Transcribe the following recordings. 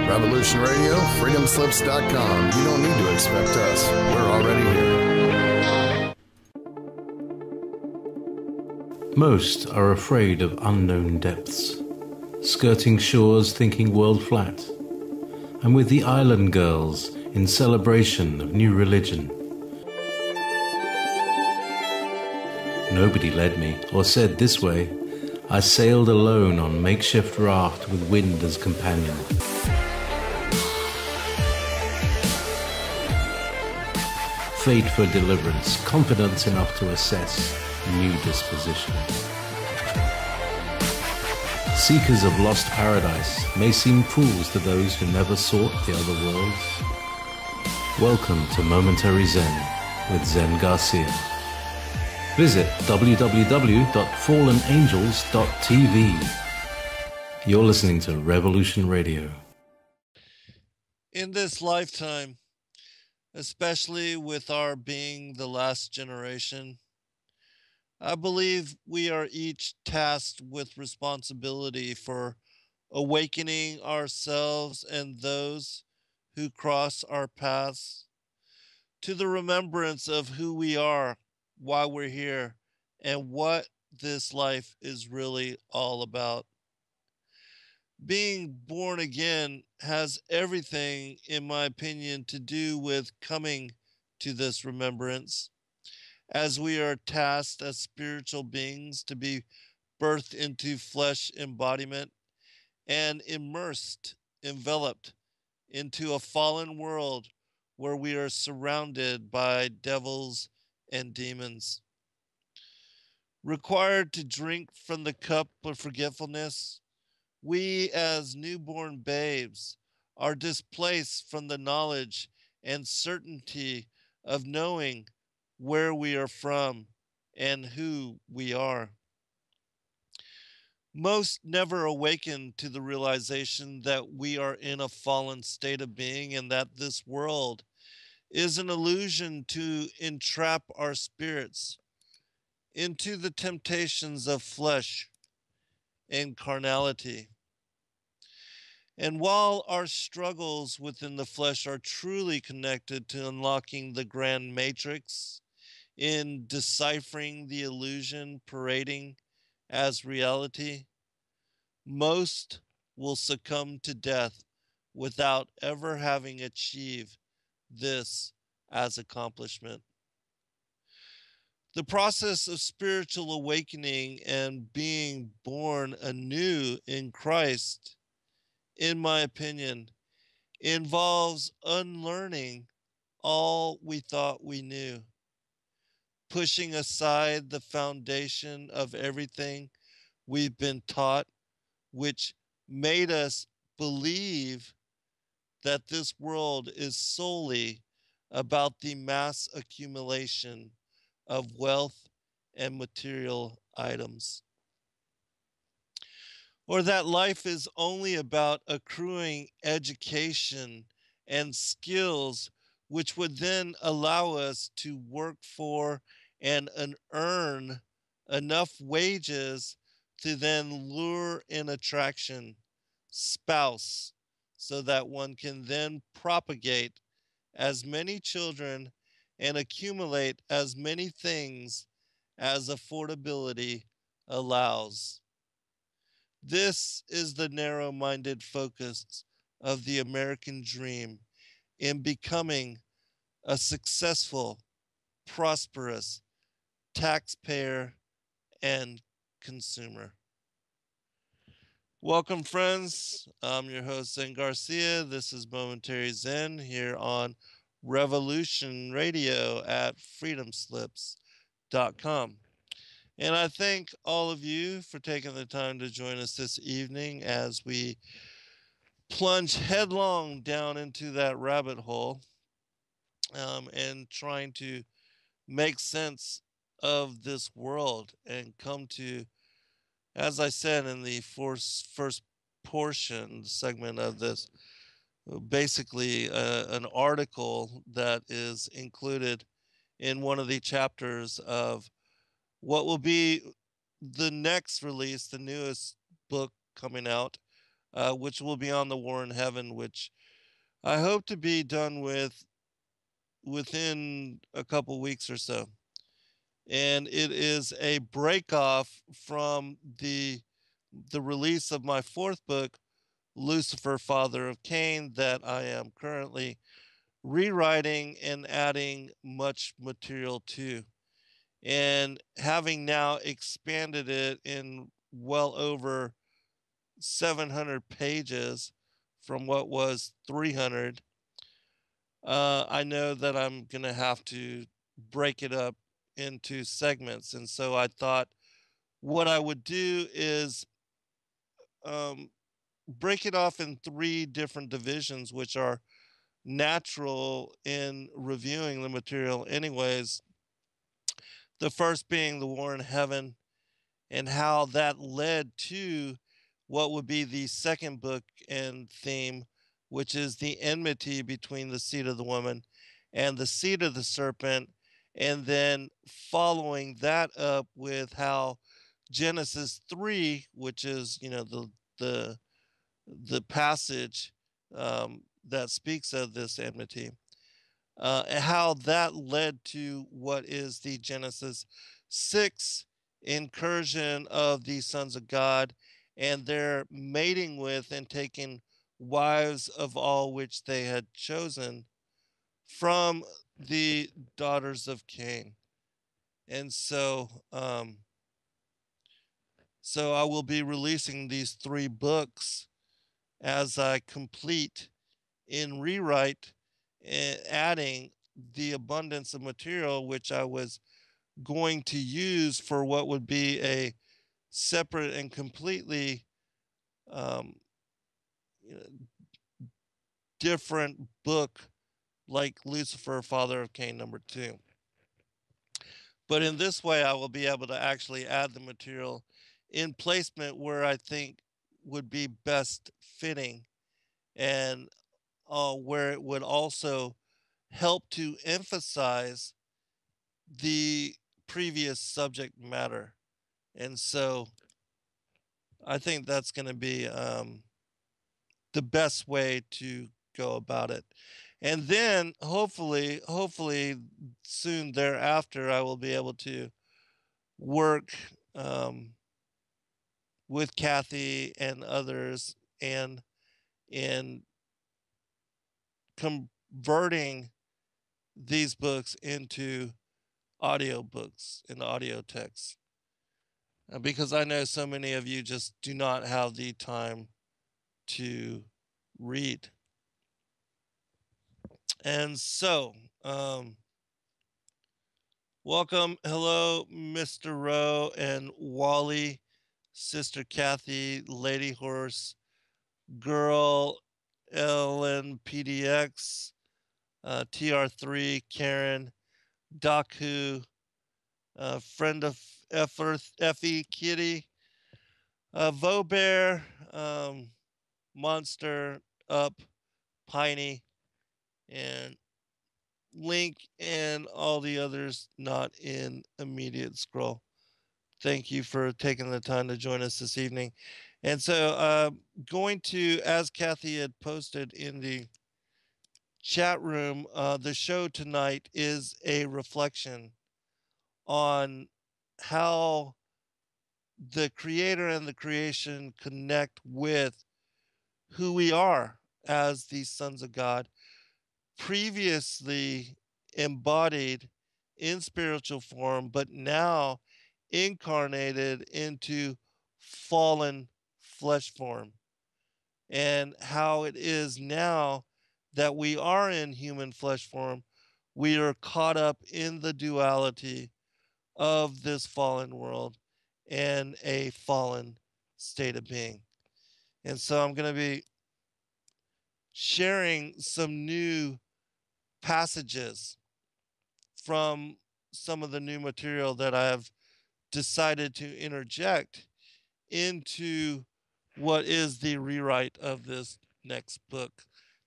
Revolution Radio, freedomslips.com. You don't need to expect us. We're already here. Most are afraid of unknown depths, skirting shores thinking world flat, and with the island girls in celebration of new religion. Nobody led me or said this way. I sailed alone on makeshift raft with wind as companion. Fate for deliverance, confidence enough to assess new disposition. Seekers of lost paradise may seem fools to those who never sought the other worlds. Welcome to Momentary Zen with Zen Garcia. Visit www.fallenangels.tv. You're listening to Revolution Radio. In this lifetime, especially with our being the last generation, I believe we are each tasked with responsibility for awakening ourselves and those who cross our paths to the remembrance of who we are, why we're here, and what this life is really all about. Being born again has everything, in my opinion, to do with coming to this remembrance, as we are tasked as spiritual beings to be birthed into flesh embodiment and enveloped into a fallen world where we are surrounded by devils and demons. Required to drink from the cup of forgetfulness, we as newborn babes are displaced from the knowledge and certainty of knowing where we are from and who we are. Most never awaken to the realization that we are in a fallen state of being and that this world is an illusion to entrap our spirits into the temptations of flesh and carnality. And while our struggles within the flesh are truly connected to unlocking the grand matrix, in deciphering the illusion parading as reality, most will succumb to death without ever having achieved this as accomplishment. The process of spiritual awakening and being born anew in Christ, in my opinion, involves unlearning all we thought we knew, pushing aside the foundation of everything we've been taught, which made us believe that this world is solely about the mass accumulation of wealth and material items, or that life is only about accruing education and skills which would then allow us to work for and earn enough wages to then lure in attraction, spouse, so that one can then propagate as many children and accumulate as many things as affordability allows. This is the narrow-minded focus of the American dream in becoming a successful, prosperous taxpayer and consumer. Welcome, friends. I'm your host, Zen Garcia. This is Momentary Zen here on Revolution Radio at freedomslips.com. And I thank all of you for taking the time to join us this evening as we plunge headlong down into that rabbit hole and trying to make sense of this world and come to, as I said in the first portion segment of this, basically an article that is included in one of the chapters of what will be the next release, the newest book coming out which will be on the War in Heaven, which I hope to be done with within a couple weeks or so. And it is a break off from the release of my fourth book, Lucifer, Father of Cain, that I am currently rewriting and adding much material to. And having now expanded it in well over 700 pages from what was 300, I know that I'm going to have to break it up into segments. And so I thought what I would do is um, break it off in 3 different divisions, which are natural in reviewing the material, anyways. The first being the War in Heaven and how that led to what would be the second book and theme, which is the enmity between the seed of the woman and the seed of the serpent. And then following that up with how Genesis 3, which is, the the passage that speaks of this enmity, and how that led to what is the Genesis 6 incursion of the sons of God and their mating with and taking wives of all which they had chosen from the daughters of Cain. And so I will be releasing these 3 books as I complete in rewrite and adding the abundance of material which I was going to use for what would be a separate and completely um, different book like Lucifer, Father of Cain, number 2. But in this way, I will be able to actually add the material in placement where I think would be best fitting, and where it would also help to emphasize the previous subject matter. And so I think that's going to be the best way to go about it. And then hopefully soon thereafter, I will be able to work with Kathy and others and in converting these books into audio books and audio texts, because I know so many of you just do not have the time to read. And so, welcome. Hello, Mr. Rowe and Wally, Sister Kathy, Lady Horse, Girl, Ellen, PDX, TR3, Karen, Daku, friend of Effie, Kitty, Vobear, Monster, Up, Piney, and Link, and all the others not in immediate scroll. Thank you for taking the time to join us this evening. And so, going to, as Kathy had posted in the chat room, the show tonight is a reflection on how the creator and the creation connect with who we are as the sons of God, previously embodied in spiritual form, but now incarnated into fallen flesh form, and how it is now that we are in human flesh form, we are caught up in the duality of this fallen world and a fallen state of being. And so I'm going to be sharing some new passages from some of the new material that I have decided to interject into what is the rewrite of this next book,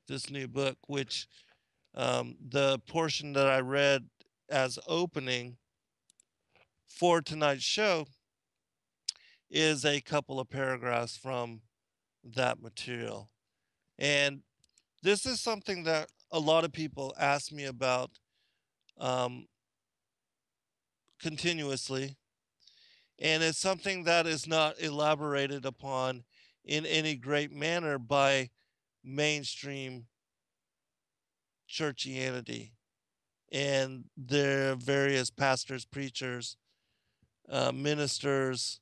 this new book, which the portion that I read as opening for tonight's show is a couple of paragraphs from that material. And this is something that a lot of people ask me about um, continuously. And it's something that is not elaborated upon in any great manner by mainstream churchianity and their various pastors, preachers, ministers,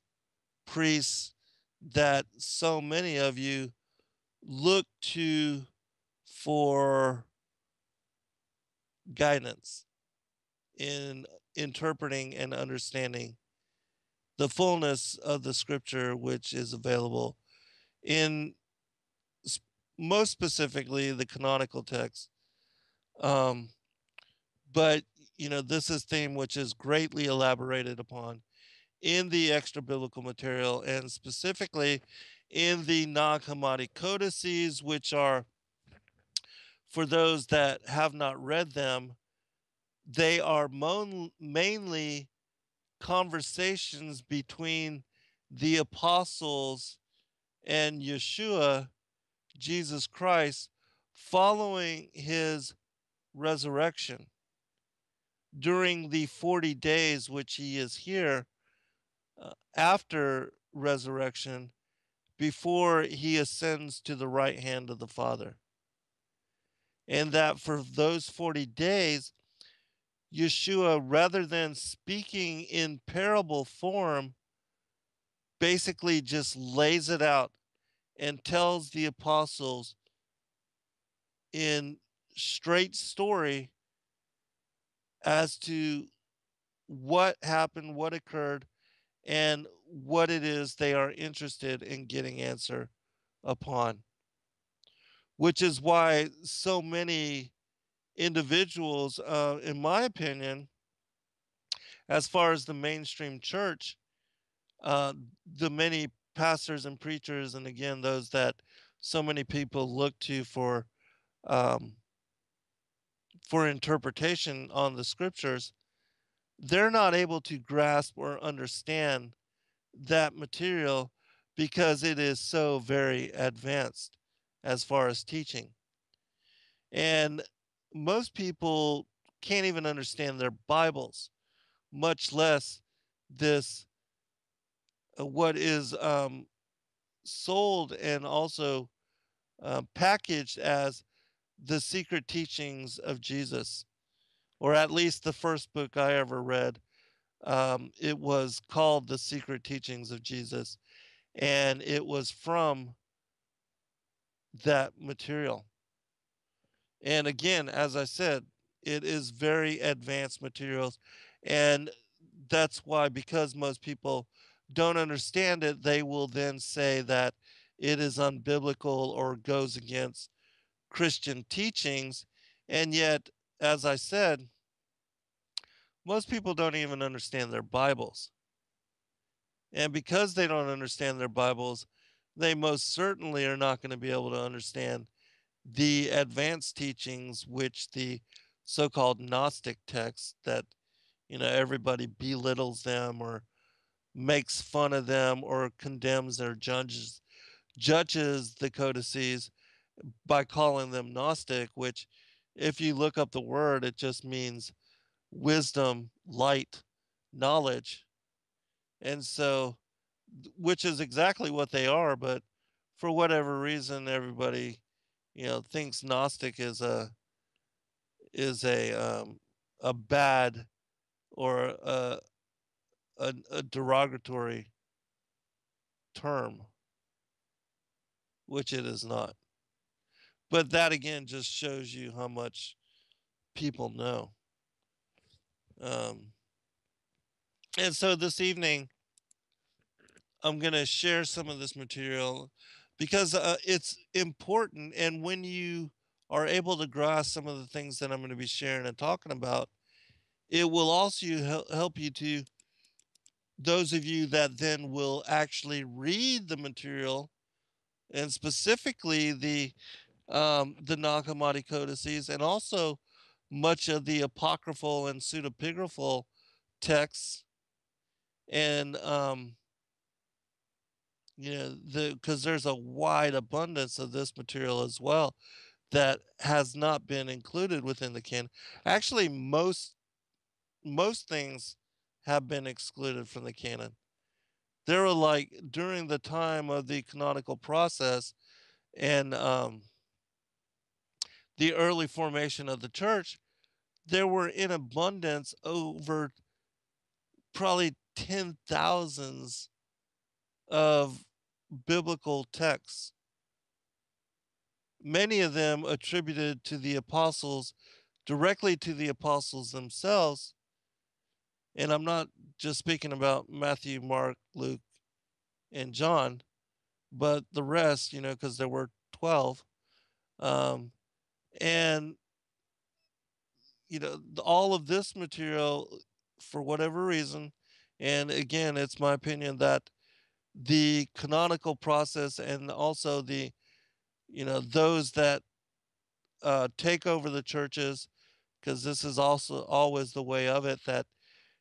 priests that so many of you look to for guidance in interpreting and understanding the fullness of the scripture, which is available in most specifically the canonical text. Um, but, this is theme which is greatly elaborated upon in the extra biblical material and specifically in the Nag Hammadi codices, which are, for those that have not read them, they are mainly conversations between the apostles and Yeshua, Jesus Christ, following his resurrection. During the 40 days which he is here after resurrection, before he ascends to the right hand of the Father. And that for those 40 days, Yeshua, rather than speaking in parable form, basically just lays it out and tells the apostles in straight story as to what happened, what occurred, and what it is they are interested in getting answer upon. Which is why so many individuals, in my opinion, as far as the mainstream church, uh, the many pastors and preachers, and again, those that so many people look to um, for interpretation on the scriptures, they're not able to grasp or understand that material because it is so very advanced as far as teaching. And most people can't even understand their Bibles, much less this, what is sold and also packaged as the secret teachings of Jesus, or at least the first book I ever read. It was called The Secret Teachings of Jesus, and it was from that material. And again, as I said, it is very advanced materials. And that's why, because most people don't understand it, they will then say that it is unbiblical or goes against Christian teachings. And yet, as I said, most people don't even understand their Bibles. And because they don't understand their Bibles, they most certainly are not going to be able to understand the advanced teachings, which the so-called Gnostic texts that, everybody belittles them or makes fun of them or condemns or judges the codices by calling them Gnostic, which, if you look up the word, it just means wisdom, light, knowledge. And so, which is exactly what they are, but for whatever reason, everybody, thinks Gnostic is a bad or a derogatory term, which it is not. But that again just shows you how much people know. And so this evening, I'm going to share some of this material because it's important. And when you are able to grasp some of the things that I'm going to be sharing and talking about, it will also help you to, those of you that then will actually read the material, and specifically the Nag Hammadi codices, and also much of the apocryphal and pseudepigraphal texts, and because there's a wide abundance of this material as well that has not been included within the canon. Actually, most things have been excluded from the canon. There were, like, during the time of the canonical process and the early formation of the church, there were in abundance over probably 10,000s of biblical texts, many of them attributed to the apostles, directly to the apostles themselves. And I'm not just speaking about Matthew, Mark, Luke, and John, but the rest, because there were 12. Um, and, all of this material, for whatever reason, and again, it's my opinion that the canonical process and also those that take over the churches, because this is also always the way of it, that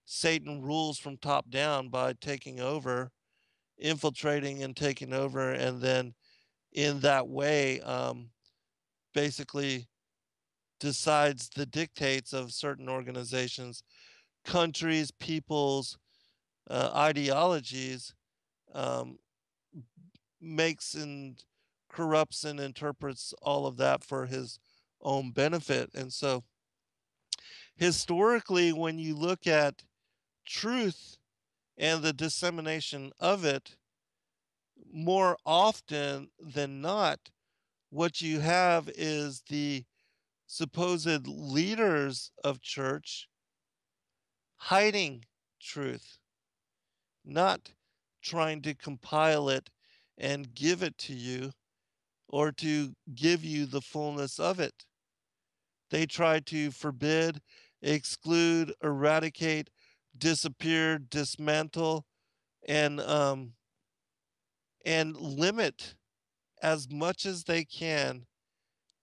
Satan rules from top down by taking over, infiltrating and taking over, and then in that way, basically decides the dictates of certain organizations, countries, peoples, ideologies, um, makes and corrupts and interprets all of that for his own benefit. And so, historically, when you look at truth and the dissemination of it, more often than not, what you have is the supposed leaders of church hiding truth, not trying to compile it and give it to you or to give you the fullness of it. They try to forbid, exclude, eradicate, disappear, dismantle, and limit as much as they can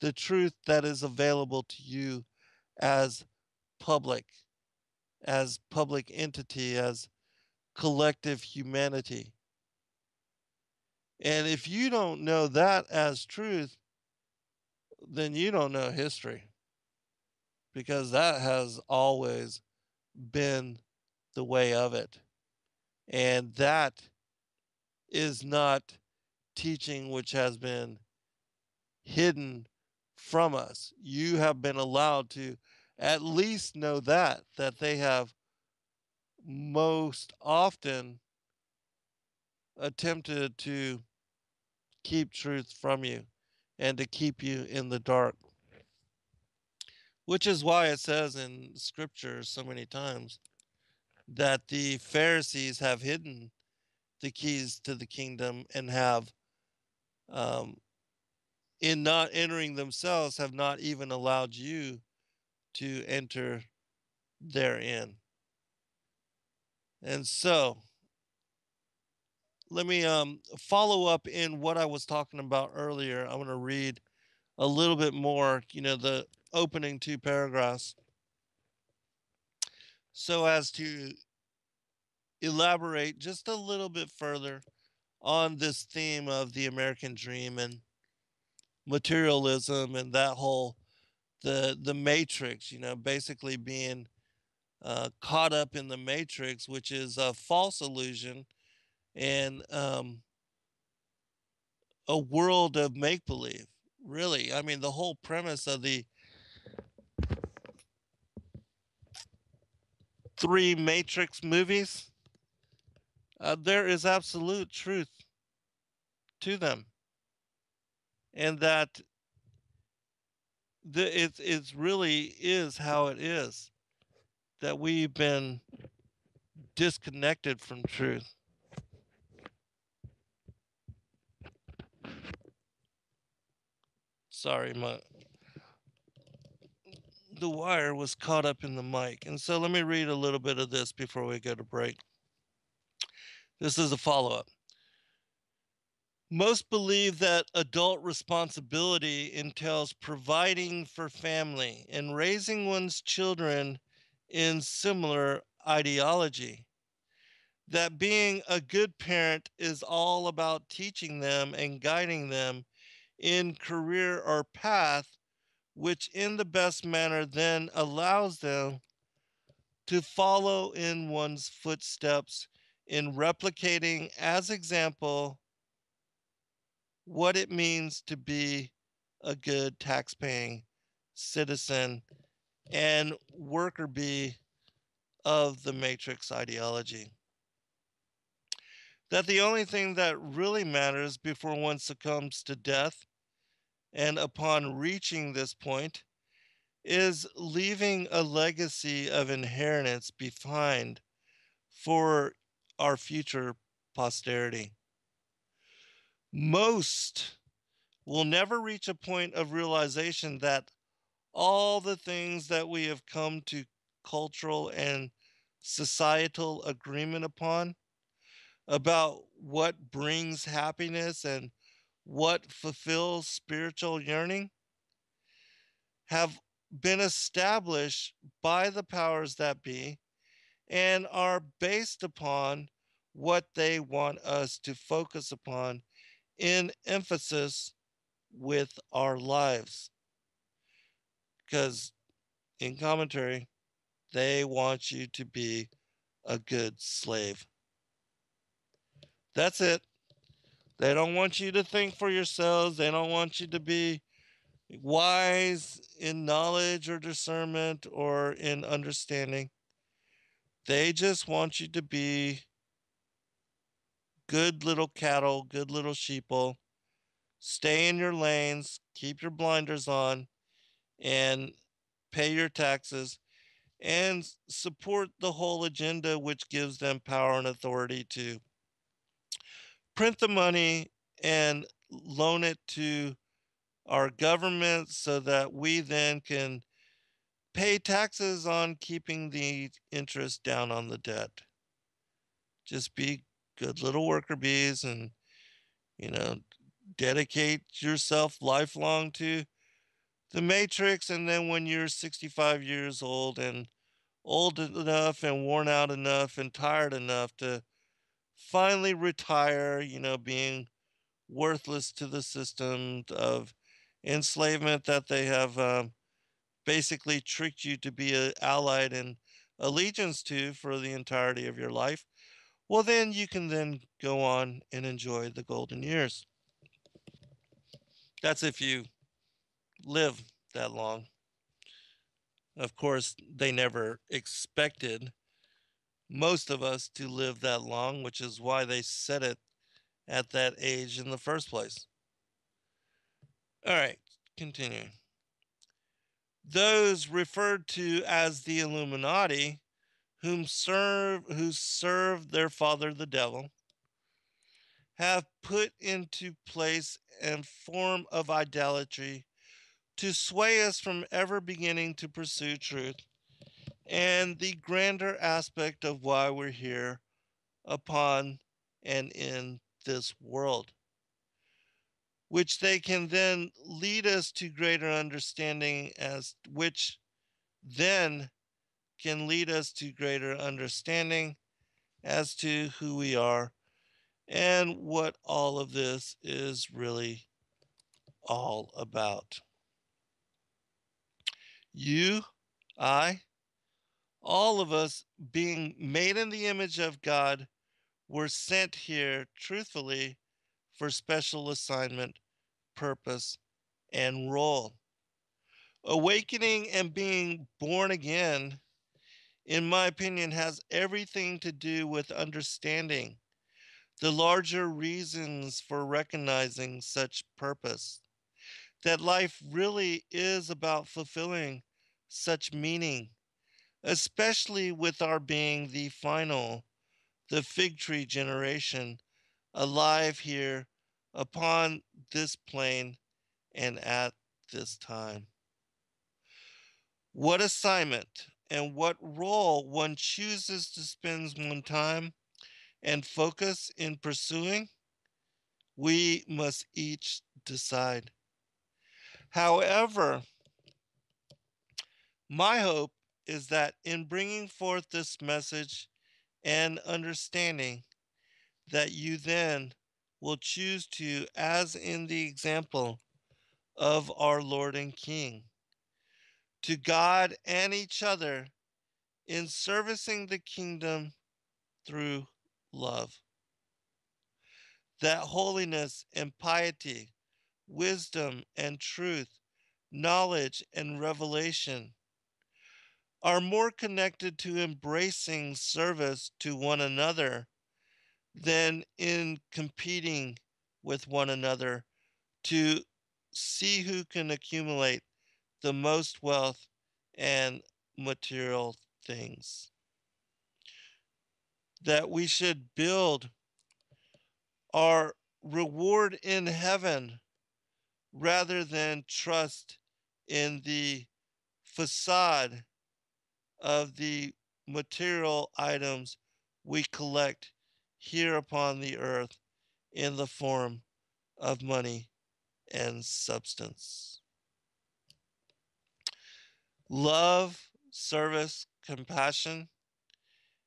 the truth that is available to you as public, as public entity, as collective humanity. And if you don't know that as truth, then you don't know history, because that has always been the way of it. And that is not teaching which has been hidden from us. You have been allowed to at least know that they have most often attempted to keep truth from you and to keep you in the dark. Which is why it says in scripture so many times that the Pharisees have hidden the keys to the kingdom and have, in not entering themselves, have not even allowed you to enter therein. And so, let me follow up in what I was talking about earlier. I'm going to read a little bit more, the opening 2 paragraphs, so as to elaborate just a little bit further on this theme of the American dream and materialism and that whole the matrix, basically being caught up in the matrix, which is a false illusion and a world of make believe. Really, I mean, the whole premise of the 3 Matrix movies, there is absolute truth to them, and that it really is how it is, that we've been disconnected from truth. Sorry, the wire was caught up in the mic. And so let me read a little bit of this before we go to break. This is a follow-up. Most believe that adult responsibility entails providing for family and raising one's children in similar ideology. that being a good parent is all about teaching them and guiding them in career or path, which in the best manner then allows them to follow in one's footsteps in replicating as example what it means to be a good tax-paying citizen and worker bee of the matrix ideology. That the only thing that really matters before one succumbs to death and upon reaching this point is leaving a legacy of inheritance behind for our future posterity. Most will never reach a point of realization that all the things that we have come to cultural and societal agreement upon about what brings happiness and what fulfills spiritual yearning have been established by the powers that be and are based upon what they want us to focus upon in emphasis with our lives. Because in commentary, they want you to be a good slave. That's it. They don't want you to think for yourselves. They don't want you to be wise in knowledge or discernment or in understanding. They just want you to be good little cattle, good little sheeple. Stay in your lanes, keep your blinders on, and pay your taxes and support the whole agenda, which gives them power and authority to print the money and loan it to our government so that we then can pay taxes on keeping the interest down on the debt. Just be good little worker bees and, you know, dedicate yourself lifelong to the matrix. And then when you're 65 years old and old enough and worn out enough and tired enough to finally retire, you know, being worthless to the system of enslavement that they have basically tricked you to be allied and allegiance to for the entirety of your life, well, then you can then go on and enjoy the golden years. That's if you live that long. Of course, they never expected most of us to live that long, which is why they set it at that age in the first place. All right, continuing. Those referred to as the Illuminati, who serve their father the devil, have put into place a form of idolatry to sway us from ever beginning to pursue truth and the grander aspect of why we're here upon and in this world, which they can then lead us to greater understanding, as which then can lead us to greater understanding as to who we are and what all of this is really all about. You, I, all of us being made in the image of God were sent here truthfully for special assignment, purpose, and role. Awakening and being born again, in my opinion, has everything to do with understanding the larger reasons for recognizing such purpose. That life really is about fulfilling such meaning, especially with our being the final, the fig tree generation, alive here upon this plane and at this time. What assignment and what role one chooses to spend one time and focus in pursuing, we must each decide. However, my hope is that in bringing forth this message and understanding that you then will choose to, as in the example of our Lord and King, to God and each other in servicing the kingdom through love. That holiness and piety, wisdom and truth, knowledge and revelation are more connected to embracing service to one another than in competing with one another to see who can accumulate the most wealth and material things. That we should build our reward in heaven rather than trust in the facade of the material items we collect here upon the earth in the form of money and substance. Love, service, compassion,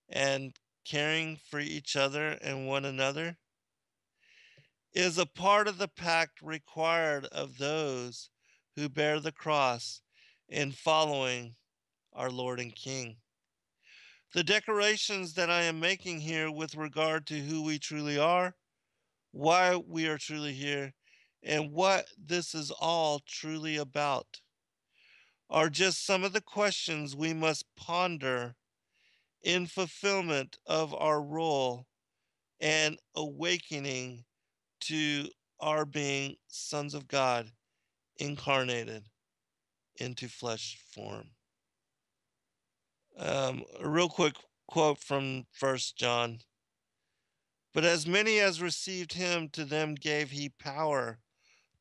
and caring for each other and one another is a part of the pact required of those who bear the cross in following our Lord and King. The declarations that I am making here with regard to who we truly are, why we are truly here, and what this is all truly about are just some of the questions we must ponder in fulfillment of our role and awakening to our being sons of God incarnated into flesh form. A real quick quote from 1 John. But as many as received him, to them gave he power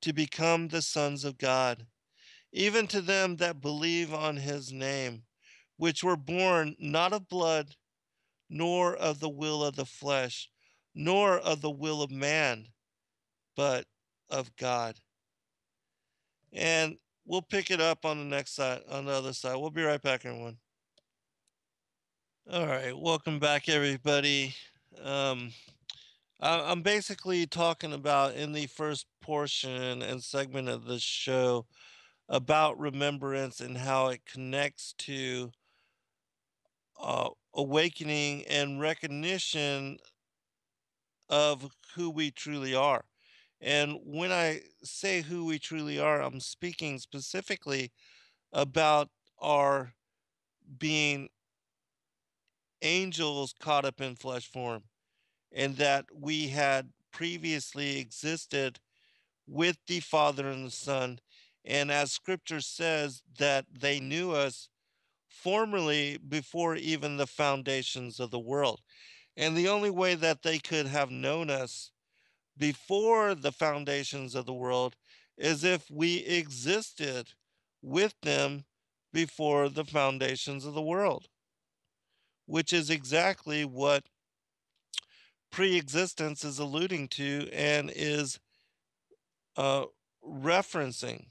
to become the sons of God, even to them that believe on his name, which were born not of blood, nor of the will of the flesh, nor of the will of man, but of God. And we'll pick it up on the next side, on the other side. We'll be right back, everyone. All right, welcome back, everybody. I'm basically talking about in the first portion and segment of the show about remembrance and how it connects to awakening and recognition of who we truly are. And when I say who we truly are, I'm speaking specifically about our being angels caught up in flesh form, and that we had previously existed with the Father and the Son. And as scripture says, that they knew us formerly before even the foundations of the world. And the only way that they could have known us before the foundations of the world is if we existed with them before the foundations of the world, which is exactly what pre-existence is alluding to and is referencing.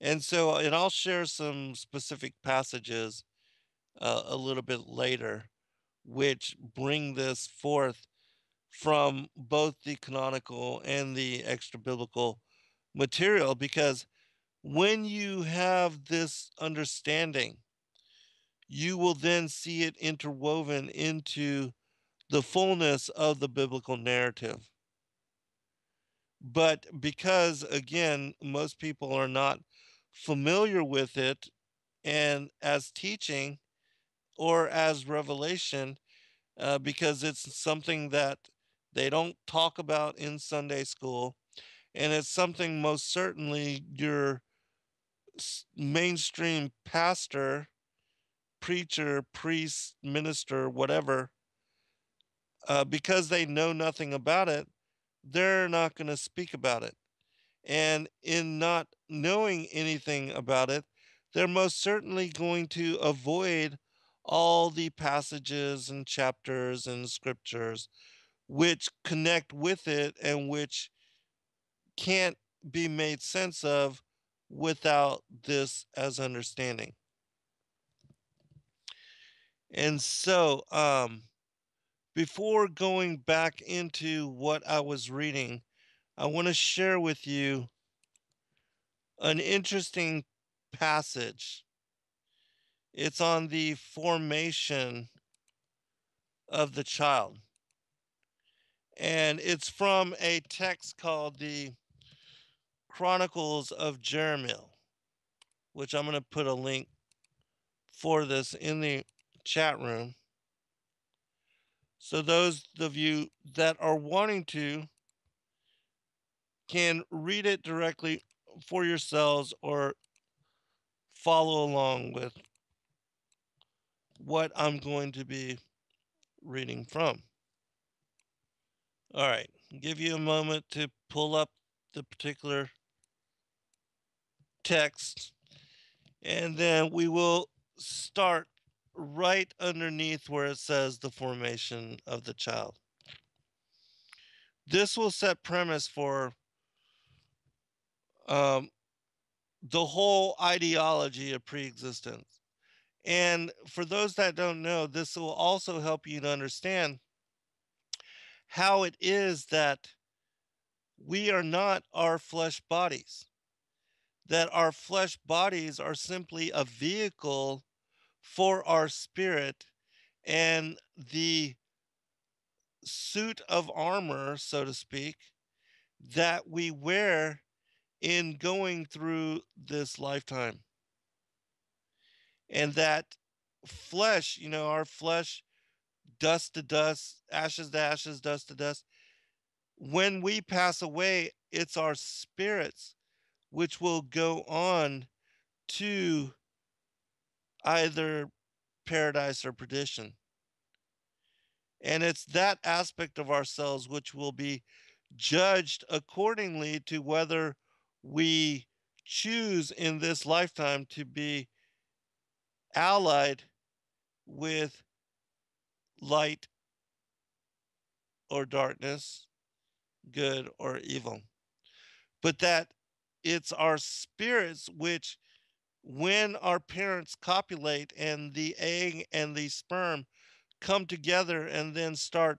And so, and I'll share some specific passages a little bit later, which bring this forth from both the canonical and the extra biblical material. Because when you have this understanding, you will then see it interwoven into the fullness of the biblical narrative. But because, again, most people are not familiar with it and as teaching or as revelation, because it's something that they don't talk about in Sunday school, and it's something most certainly your mainstream pastor, preacher, priest, minister, whatever, because they know nothing about it, they're not going to speak about it. And in not knowing anything about it, they're most certainly going to avoid all the passages and chapters and scriptures which connect with it and which can't be made sense of without this as understanding. And so, before going back into what I was reading, I want to share with you an interesting passage. It's on the formation of the child. And it's from a text called the Chronicles of Jeremiah, which I'm going to put a link for this in the chat room. So those of you that are wanting to can read it directly for yourselves or follow along with what I'm going to be reading from. All right, give you a moment to pull up the particular text, and then we will start right underneath where it says the formation of the child. This will set premise for the whole ideology of preexistence. And for those that don't know, this will also help you to understand how it is that we are not our flesh bodies, that our flesh bodies are simply a vehicle for our spirit, and the suit of armor, so to speak, that we wear in going through this lifetime. And that flesh, our flesh, dust to dust, ashes to ashes, dust to dust. When we pass away, it's our spirits which will go on to either paradise or perdition. And it's that aspect of ourselves which will be judged accordingly to whether we choose in this lifetime to be allied with light or darkness, good or evil. But that it's our spirits which, when our parents copulate and the egg and the sperm come together and then start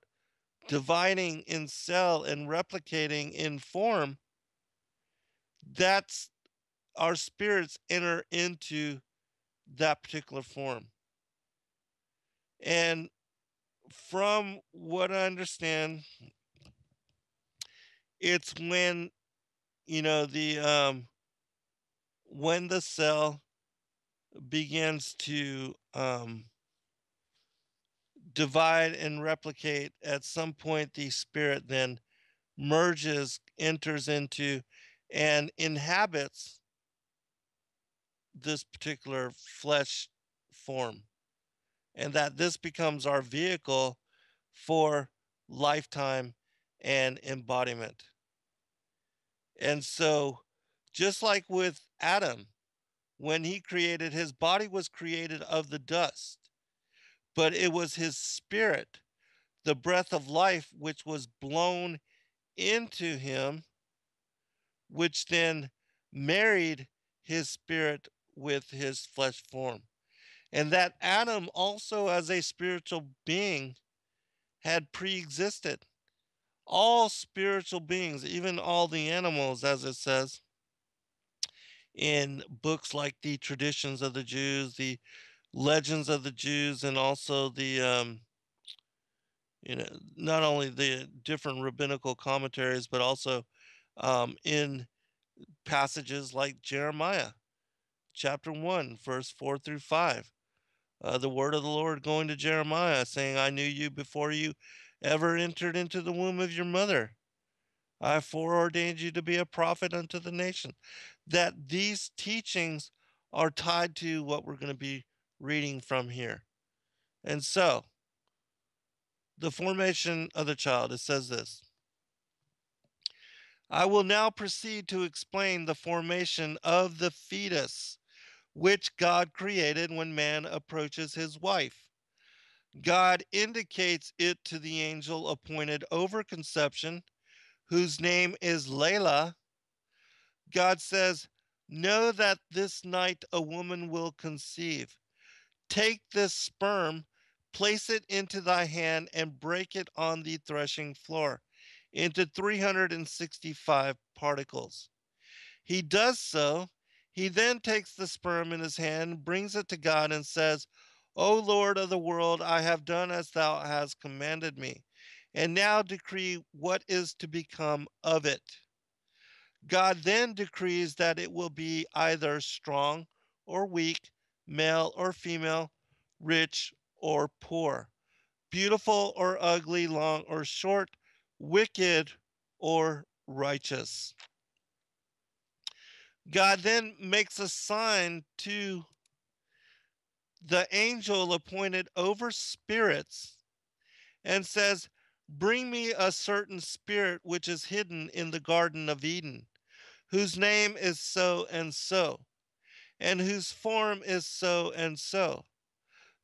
dividing in cell and replicating in form, that's our spirits enter into that particular form. And from what I understand, it's when when the cell begins to divide and replicate, at some point the spirit then merges, enters into, and inhabits this particular flesh form, and that this becomes our vehicle for lifetime and embodiment. And so, just like with Adam, when he created, his body was created of the dust, but it was his spirit, the breath of life, which was blown into him, which then married his spirit with his flesh form. And that Adam also, as a spiritual being, had pre-existed. All spiritual beings, even all the animals, as it says in books like the Traditions of the Jews, the Legends of the Jews, and also the not only the different rabbinical commentaries, but also in passages like Jeremiah chapter 1, verse 4 through 5. The word of the Lord going to Jeremiah, saying, I knew you before you ever entered into the womb of your mother. I foreordained you to be a prophet unto the nation. That these teachings are tied to what we're going to be reading from here. And so, the formation of the child, it says this. I will now proceed to explain the formation of the fetus, which God created when man approaches his wife. God indicates it to the angel appointed over conception, whose name is Layla. God says, know that this night a woman will conceive. Take this sperm Place it into thy hand and break it on the threshing floor into 365 particles. He does so. He then takes the sperm in his hand, brings it to God, and says, O Lord of the world, I have done as thou hast commanded me, and now decree what is to become of it. God then decrees that it will be either strong or weak, male or female, rich or poor, beautiful or ugly, long or short, wicked or righteous. God then makes a sign to the angel appointed over spirits and says, Bring me a certain spirit which is hidden in the Garden of Eden, whose name is so and so, and whose form is so and so.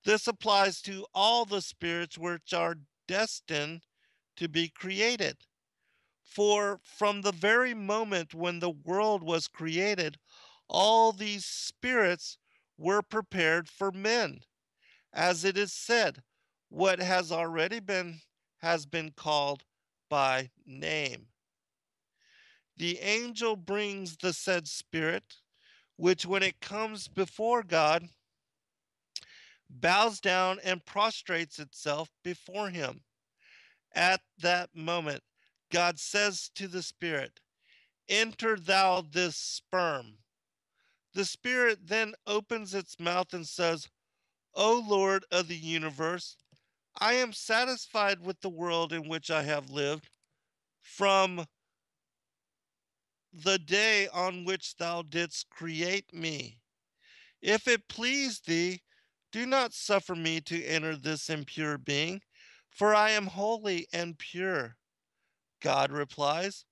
This applies to all the spirits which are destined to be created. For from the very moment when the world was created, all these spirits were prepared for men. As it is said, what has already been has been called by name. The angel brings the said spirit, which when it comes before God, bows down and prostrates itself before him. At that moment, God says to the spirit, Enter thou this sperm. The spirit then opens its mouth and says, O Lord of the universe, I am satisfied with the world in which I have lived from the day on which thou didst create me. If it please thee, do not suffer me to enter this impure being, for I am holy and pure. God replies,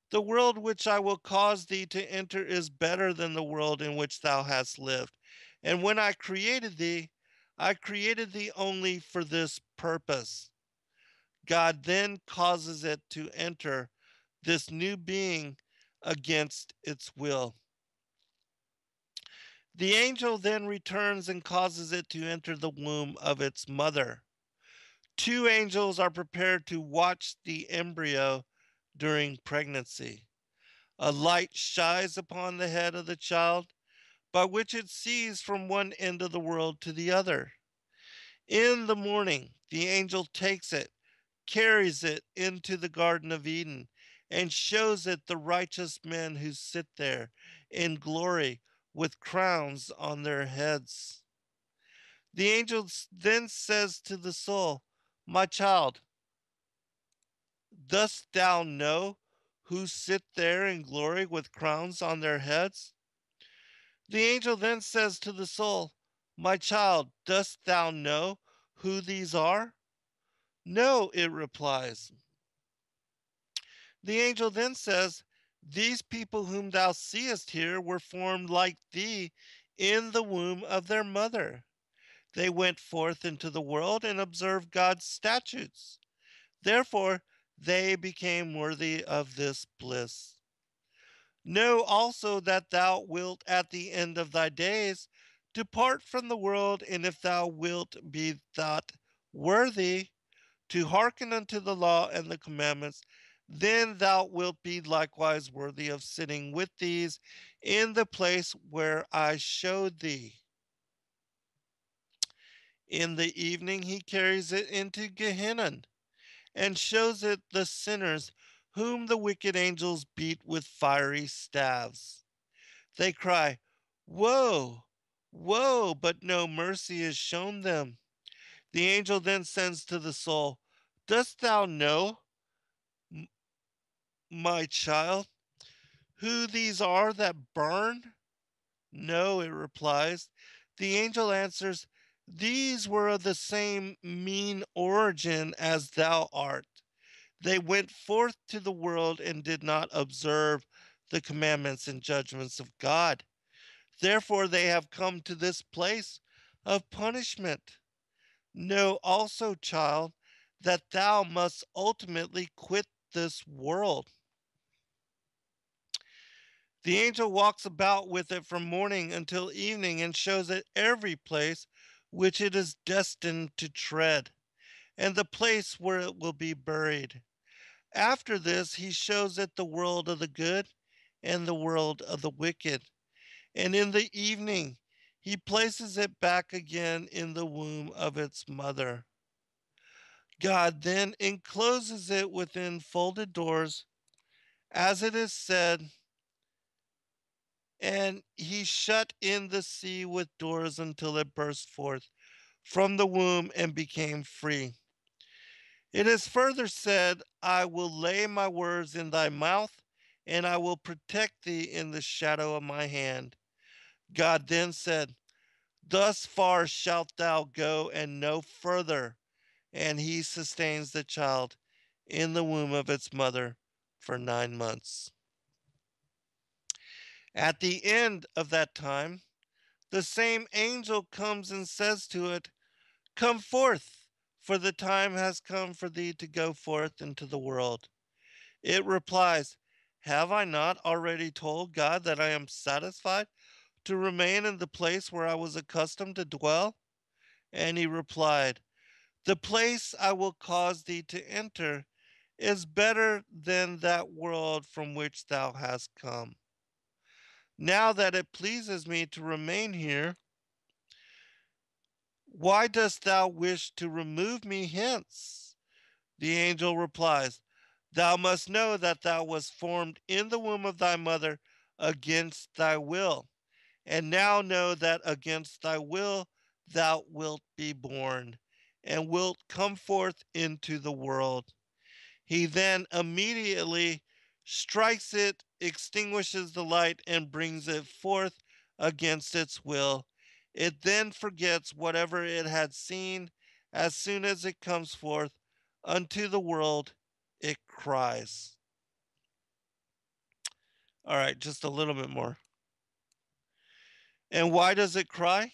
The world which I will cause thee to enter is better than the world in which thou hast lived. And when I created thee only for this purpose. God then causes it to enter this new being against its will. The angel then returns and causes it to enter the womb of its mother. Two angels are prepared to watch the embryo during pregnancy. A light shines upon the head of the child, by which it sees from one end of the world to the other. In the morning, the angel takes it, carries it into the Garden of Eden, and shows it the righteous men who sit there in glory with crowns on their heads. The angel then says to the soul, My child, dost thou know who sit there in glory with crowns on their heads? The angel then says to the soul, My child, dost thou know who these are? No, it replies. The angel then says, These people whom thou seest here were formed like thee in the womb of their mother. They went forth into the world and observed God's statutes. Therefore, they became worthy of this bliss. Know also that thou wilt at the end of thy days depart from the world, and if thou wilt be thought worthy to hearken unto the law and the commandments, then thou wilt be likewise worthy of sitting with these in the place where I showed thee. In the evening he carries it into Gehenna, and shows it the sinners whom the wicked angels beat with fiery staves. They cry, Woe, woe, but no mercy is shown them. The angel then sends to the soul, Dost thou know, my child, who these are that burn? No, it replies. The angel answers, These were of the same mean origin as thou art. They went forth to the world and did not observe the commandments and judgments of God. Therefore, they have come to this place of punishment. Know also, child, that thou must ultimately quit this world. The angel walks about with it from morning until evening and shows it every place which it is destined to tread, and the place where it will be buried. After this, he shows it the world of the good and the world of the wicked. And in the evening, he places it back again in the womb of its mother. God then encloses it within folded doors, as it is said, and he shut in the sea with doors until it burst forth from the womb and became free. It is further said, I will lay my words in thy mouth, and I will protect thee in the shadow of my hand. God then said, thus far shalt thou go and no further. And he sustains the child in the womb of its mother for 9 months. At the end of that time, the same angel comes and says to it, come forth, for the time has come for thee to go forth into the world. It replies, have I not already told God that I am satisfied to remain in the place where I was accustomed to dwell? And he replied, the place I will cause thee to enter is better than that world from which thou hast come. Now that it pleases me to remain here, why dost thou wish to remove me hence? The angel replies, thou must know that thou wast formed in the womb of thy mother against thy will, and now know that against thy will thou wilt be born, and wilt come forth into the world. He then immediately strikes it, extinguishes the light, and brings it forth against its will. It then forgets whatever it had seen. As soon as it comes forth unto the world, it cries. All right, just a little bit more. And why does it cry?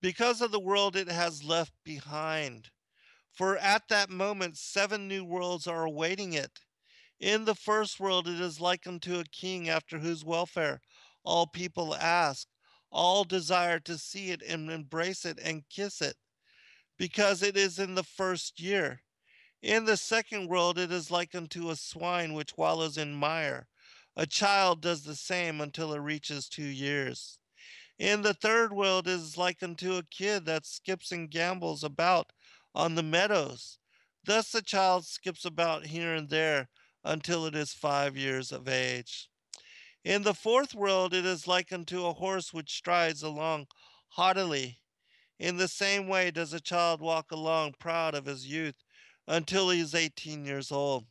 Because of the world it has left behind. For at that moment 7 new worlds are awaiting it. In the first world it is like unto a king after whose welfare all people ask. All desire to see it and embrace it and kiss it, because it is in the first year. In the second world it is like unto a swine which wallows in mire. A child does the same until it reaches 2 years. In the third world it is like unto a kid that skips and gambols about on the meadows. Thus the child skips about here and there until it is 5 years of age. In the fourth world it is like unto a horse which strides along haughtily. In the same way does a child walk along proud of his youth until he is 18 years old.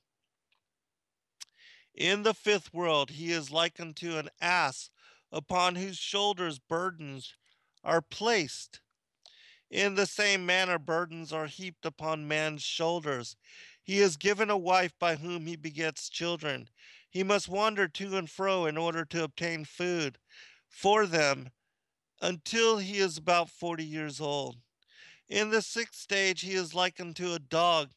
In the fifth world he is like unto an ass upon whose shoulders burdens are placed. In the same manner burdens are heaped upon man's shoulders. He is given a wife by whom he begets children. He must wander to and fro in order to obtain food for them until he is about 40 years old. In the sixth stage he is like unto a dog,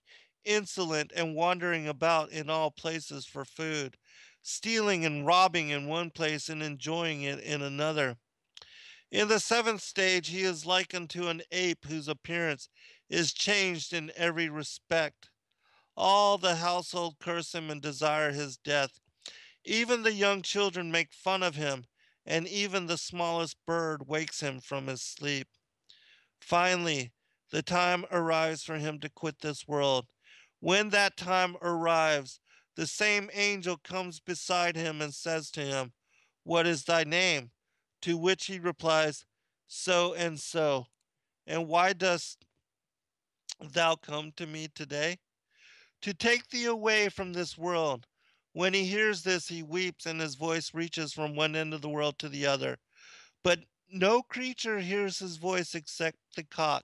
insolent and wandering about in all places for food, stealing and robbing in one place and enjoying it in another. In the seventh stage he is like unto an ape whose appearance is changed in every respect. All the household curse him and desire his death. Even the young children make fun of him, and even the smallest bird wakes him from his sleep. Finally, the time arrives for him to quit this world. When that time arrives, the same angel comes beside him and says to him, what is thy name? To which he replies, so and so. And why dost thou come to me today? To take thee away from this world. When he hears this, he weeps, and his voice reaches from one end of the world to the other. But no creature hears his voice except the cock.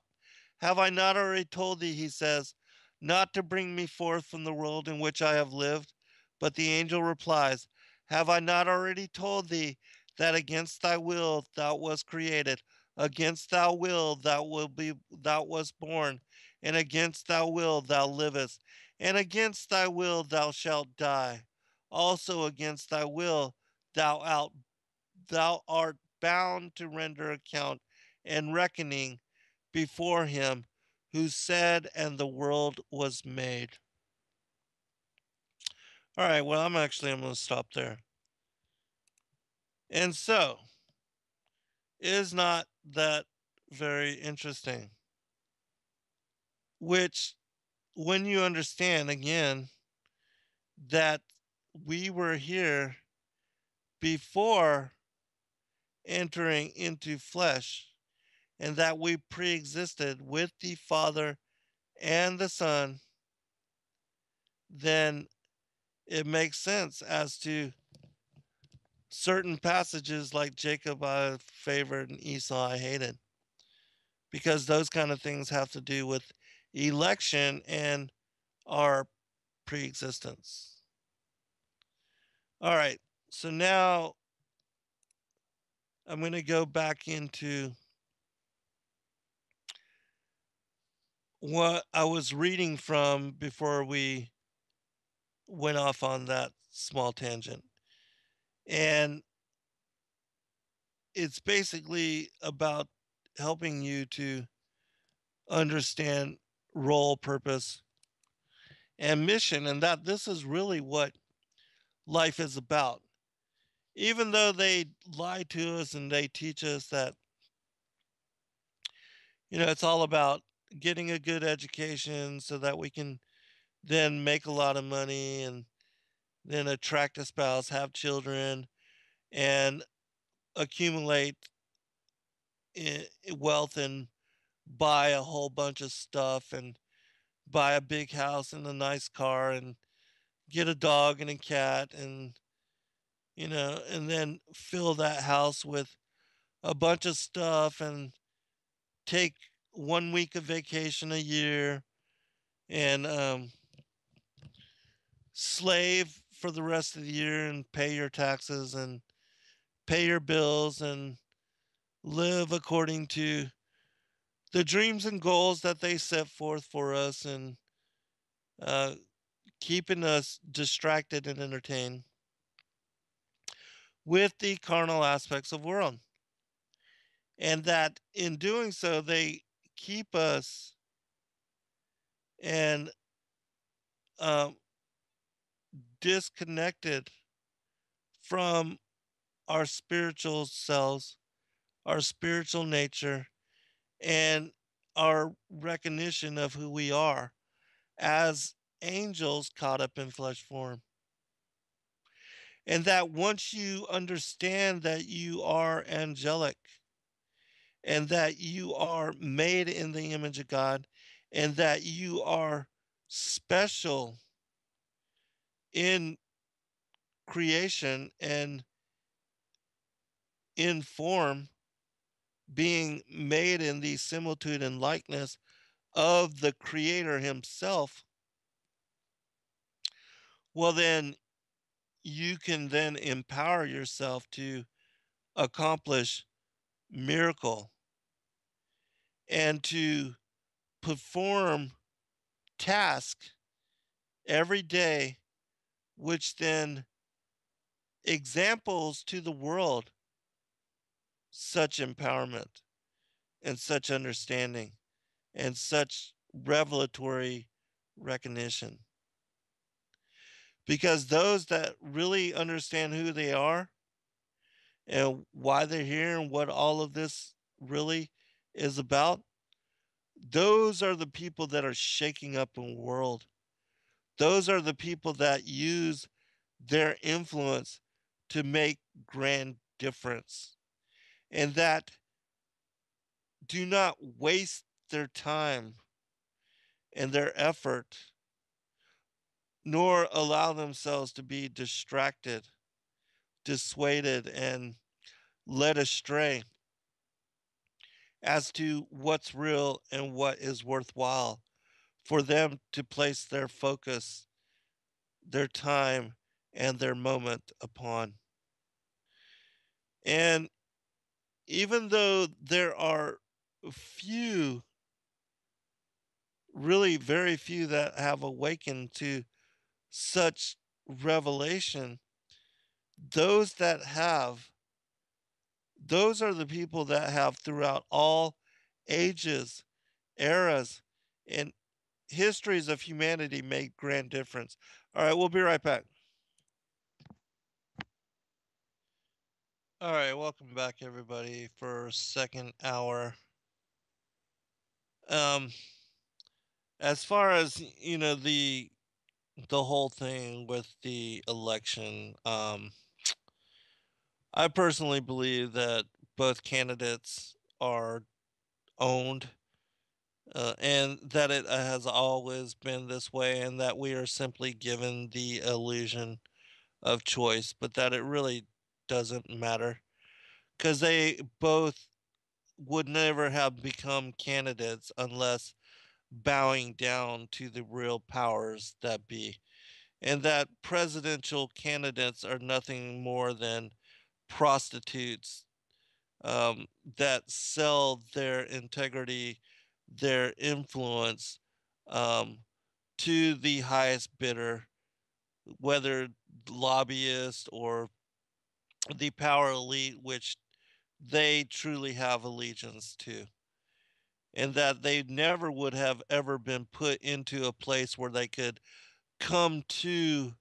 Have I not already told thee, he says, not to bring me forth from the world in which I have lived? But the angel replies, have I not already told thee that against thy will thou wast created, against thy will thou wast born, and against thy will thou livest, and against thy will thou shalt die. Also against thy will thou art bound to render account and reckoning before him who said, and the world was made. All right, well, I'm going to stop there. And so, is not that very interesting? Which, when you understand again that we were here before entering into flesh, and that we pre existed with the Father and the Son, then it makes sense as to certain passages like Jacob I favored and Esau I hated, because those kind of things have to do with election and our pre existence. All right, so now I'm going to go back into what I was reading from before we went off on that small tangent. And it's basically about helping you to understand role, purpose, and mission, and that this is really what life is about. Even though they lie to us and they teach us that, it's all about getting a good education so that we can then make a lot of money and then attract a spouse, have children, and accumulate wealth and buy a whole bunch of stuff and buy a big house and a nice car and get a dog and a cat and and then fill that house with a bunch of stuff and take 1 week of vacation a year and slave for the rest of the year and pay your taxes and pay your bills and live according to the dreams and goals that they set forth for us, and uh, keeping us distracted and entertained with the carnal aspects of world. And that in doing so, they keep us and um, disconnected from our spiritual selves, our spiritual nature, and our recognition of who we are as angels caught up in flesh form. And that once you understand that you are angelic and that you are made in the image of God and that you are special in creation and in form, being made in the similitude and likeness of the Creator Himself, well, then you can then empower yourself to accomplish miracle and to perform task every day, which then examples to the world such empowerment and such understanding and such revelatory recognition. Because those that really understand who they are and why they're here and what all of this really is about, those are the people that are shaking up the world. Those are the people that use their influence to make grand difference, and that do not waste their time and their effort, nor allow themselves to be distracted, dissuaded, and led astray as to what's real and what is worthwhile for them to place their focus, their time, and their moment upon. And even though there are few, really very few, that have awakened to such revelation, those that have, those are the people that have throughout all ages, eras, and histories of humanity make grand difference. All right, we'll be right back. All right, welcome back, everybody, for second hour. Um, as far as the whole thing with the election, I personally believe that both candidates are owned, and that it has always been this way, and that we are simply given the illusion of choice, but that it really doesn't matter because they both would never have become candidates unless bowing down to the real powers that be. And that presidential candidates are nothing more than prostitutes that sell their integrity, their influence um, to the highest bidder, whether lobbyists or the power elite, which they truly have allegiance to. And that they never would have ever been put into a place where they could come to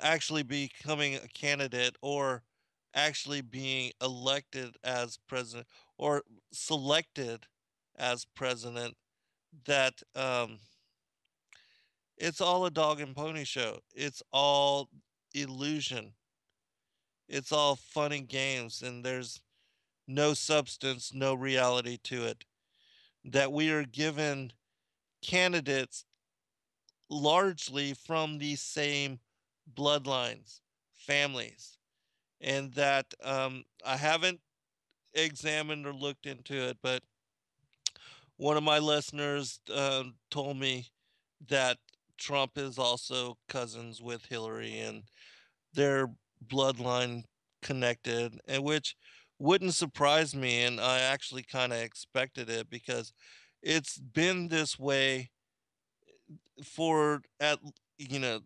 actually becoming a candidate or actually being elected as president or selected as president, that it's all a dog and pony show. It's all illusion. It's all fun and games, and there's no substance, no reality to it. That we are given candidates largely from the same bloodlines, families, and that I haven't examined or looked into it, but one of my listeners told me that Trump is also cousins with Hillary and their bloodline connected, and which wouldn't surprise me. And I actually kind of expected it because it's been this way for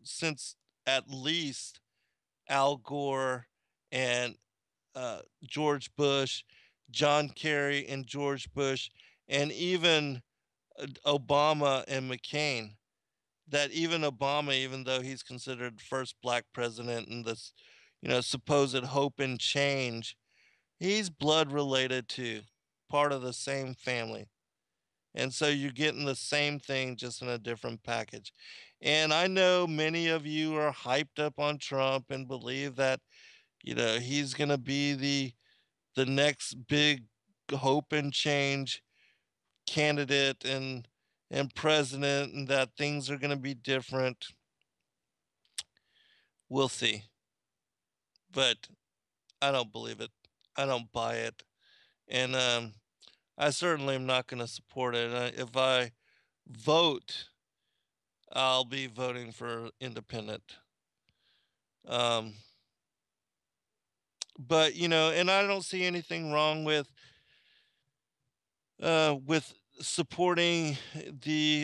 since at least Al Gore and George Bush, John Kerry and George Bush, and even Obama and McCain. That even Obama, even though he's considered the first black president and this, supposed hope and change, he's blood related to part of the same family. And so you're getting the same thing just in a different package. And I know many of you are hyped up on Trump and believe that, he's going to be the next big hope and change candidate and president, and that things are going to be different. We'll see. But I don't believe it. I don't buy it. And I certainly am not going to support it. If I vote, I'll be voting for independent. Um, but and I don't see anything wrong with supporting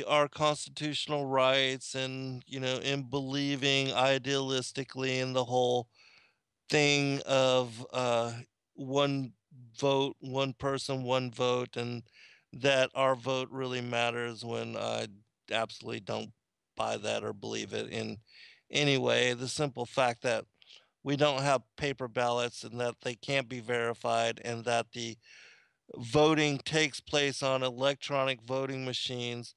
our constitutional rights, and in believing idealistically in the whole thing of one vote, one person, one vote, and that our vote really matters, when I absolutely don't buy that or believe it in any way. The simple fact that we don't have paper ballots and that they can't be verified, and that the voting takes place on electronic voting machines.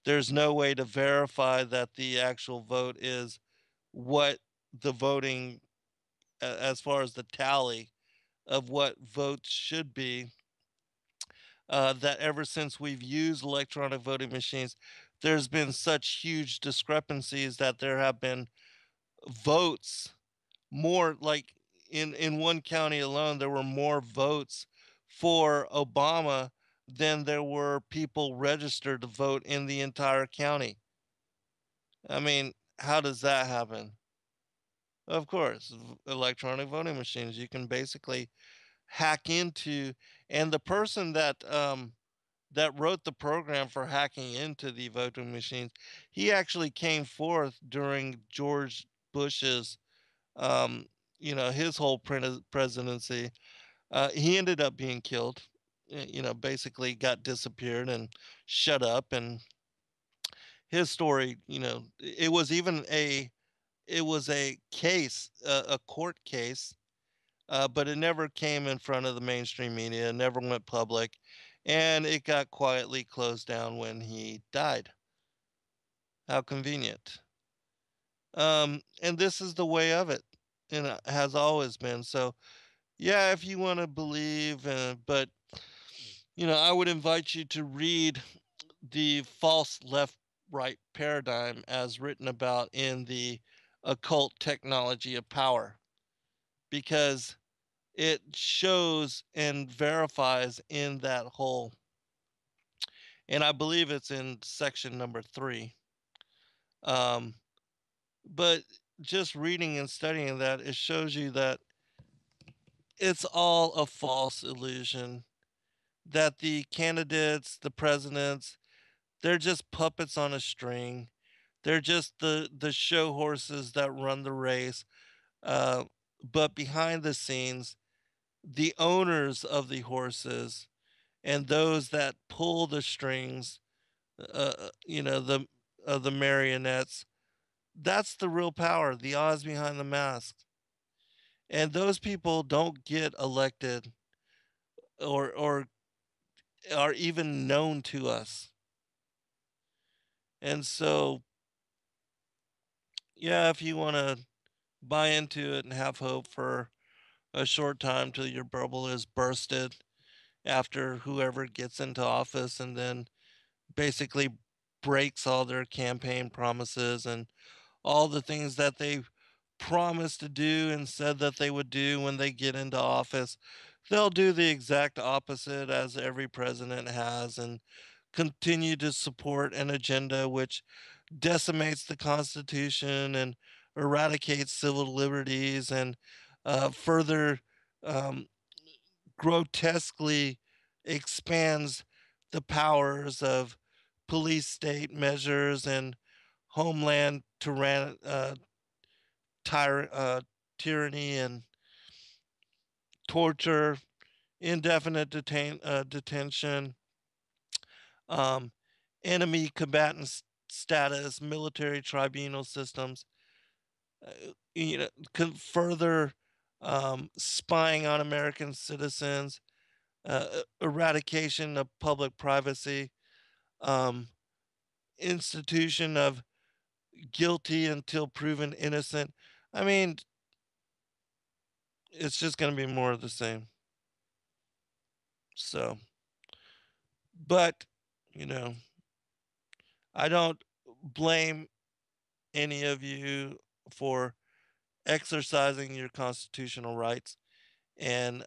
There's no way to verify that the actual vote is what the voting, as far as the tally of what votes should be. That ever since we've used electronic voting machines, there's been such huge discrepancies that there have been votes more, like in one county alone, there were more votes for Obama than there were people registered to vote in the entire county. I mean, how does that happen? Of course, electronic voting machines. You can basically hack into, and the person that wrote the program for hacking into the voting machines, he actually came forth during George Bush's his whole presidency. He ended up being killed. basically got disappeared and shut up. And his story, it was a case, a court case, but it never came in front of the mainstream media, it never went public, and it got quietly closed down when he died. How convenient. And this is the way of it, and it has always been. So, yeah, if you want to believe, but I would invite you to read the false left right paradigm as written about in the occult technology of power, because it shows and verifies in that whole, and I believe it's in section number 3. Um, but just reading and studying that, it shows you that it's all a false illusion, that the candidates, the presidents, they're just puppets on a string. They're just the show horses that run the race. Uh, but behind the scenes, the owners of the horses and those that pull the strings, the marionettes, that's the real power, the eyes behind the mask. And those people don't get elected or are even known to us. And so, yeah, if you want to buy into it and have hope for a short time till your bubble is bursted after whoever gets into office and then basically breaks all their campaign promises and all the things that they promised to do and said that they would do when they get into office. They'll do the exact opposite as every president has and continue to support an agenda which decimates the Constitution and eradicates civil liberties and further um, grotesquely expands the powers of police state measures and homeland tyranny and torture, indefinite detention, um, enemy combatant status, military tribunal systems, further spying on American citizens, eradication of public privacy, um, institution of guilty until proven innocent. I mean, it's just going to be more of the same. So, but, you know, I don't blame any of you for exercising your constitutional rights and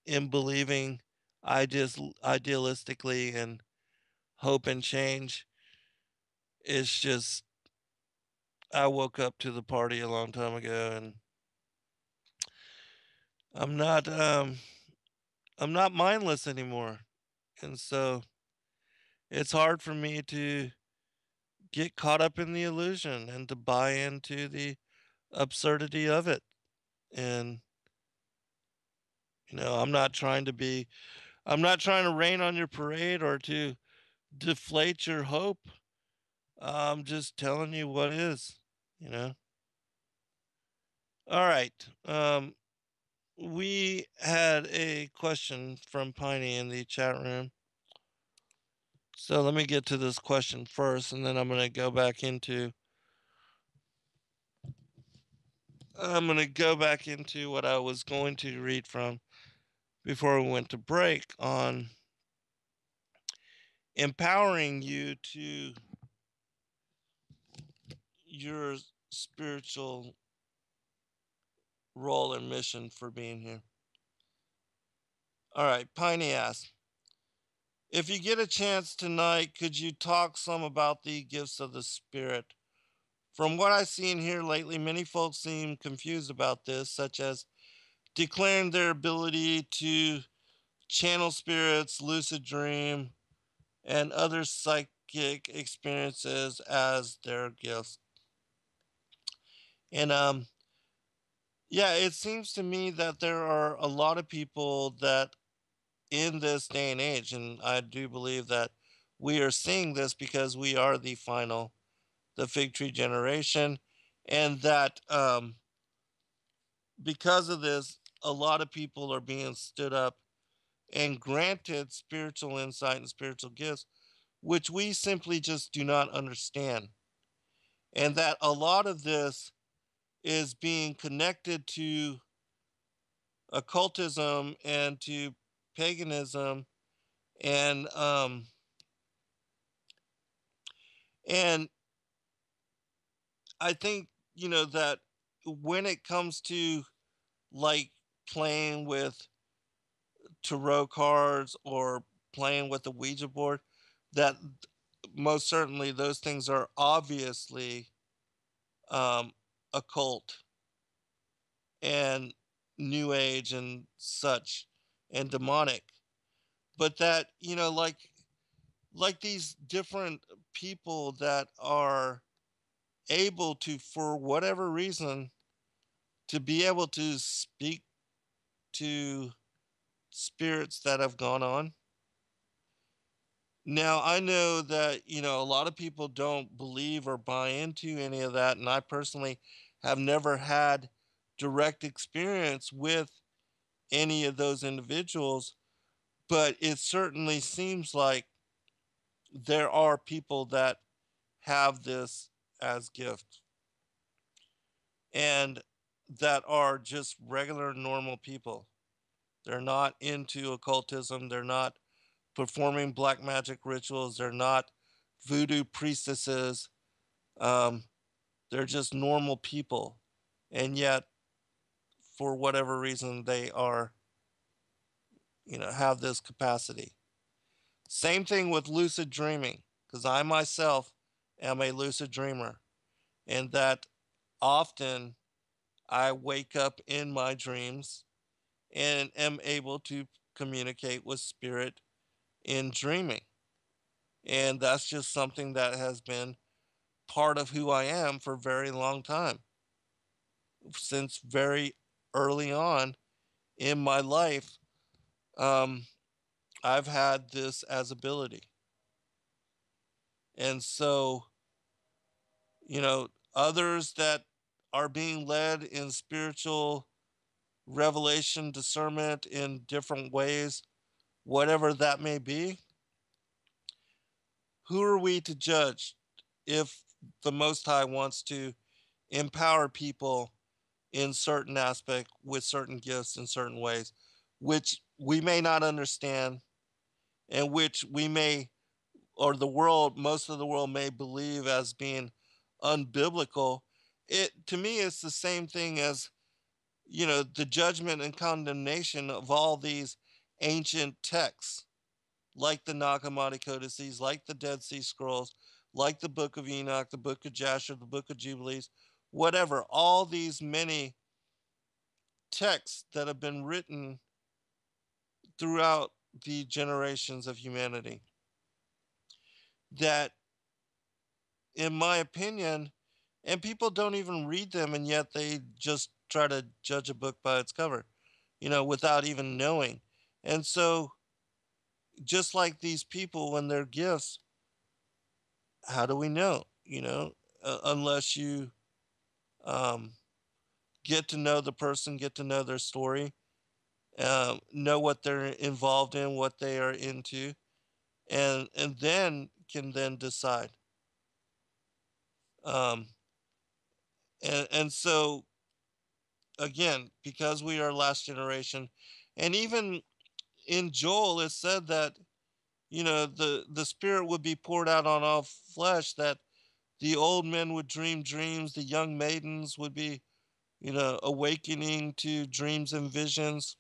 in believing idealistically and hope and change. It's just, I woke up to the party a long time ago, and I'm not um, I'm not mindless anymore, and so it's hard for me to get caught up in the illusion and to buy into the absurdity of it. And I'm not trying to be, I'm not trying to rain on your parade or to deflate your hope. I'm just telling you what is, you know. All right. We had a question from Piney in the chat room. So let me get to this question first, and then I'm going to go back into what I was going to read from before we went to break on empowering you to your spiritual role and mission for being here. All right, Piney asks, if you get a chance tonight, could you talk some about the gifts of the Spirit? From what I've seen here lately, many folks seem confused about this, such as declaring their ability to channel spirits, lucid dream, and other psychic experiences as their gifts. And yeah, it seems to me that there are a lot of people that in this day and age. And I do believe that we are seeing this because we are the fig tree generation. And that because of this, a lot of people are being stood up and granted spiritual insight and spiritual gifts, which we simply just do not understand. And that a lot of this is being connected to occultism and to paganism and um and I think, that when it comes to like playing with tarot cards or playing with the Ouija board, that most certainly those things are obviously um occult and new age and such and demonic. But that, like these different people that are able to, for whatever reason, to be able to speak to spirits that have gone on. Now, I know that, a lot of people don't believe or buy into any of that. And I personally have never had direct experience with any of those individuals. But it certainly seems like there are people that have this as gift and that are just regular normal people. They're not into occultism, they're not performing black magic rituals, they're not voodoo priestesses. um, they're just normal people, and yet for whatever reason they are, have this capacity. Same thing with lucid dreaming, because I myself am a lucid dreamer, and that often I wake up in my dreams and am able to communicate with spirit in dreaming. And that's just something that has been part of who I am for a very long time. Since very early on in my life, um, I've had this as ability. And so, others that are being led in spiritual revelation, discernment in different ways, whatever that may be, who are we to judge if the Most High wants to empower people in certain aspect with certain gifts in certain ways, which we may not understand and which we may, or the world, most of the world may believe as being unbiblical. It, to me, it's the same thing as, the judgment and condemnation of all these ancient texts, like the Nag Hammadi codices, like the Dead Sea Scrolls, like the Book of Enoch, the Book of Jasher, the Book of Jubilees, whatever, all these many texts that have been written throughout the generations of humanity that, in my opinion, and people don't even read them, and yet they just try to judge a book by its cover, without even knowing. And so, just like these people when they're gifts, how do we know? Unless you um, get to know the person, get to know their story, know what they're involved in, what they are into, and then can then decide. Um, and so again, because we are last generation, and even in Joel, it said that the Spirit would be poured out on all flesh. That the old men would dream dreams, the young maidens would be awakening to dreams and visions.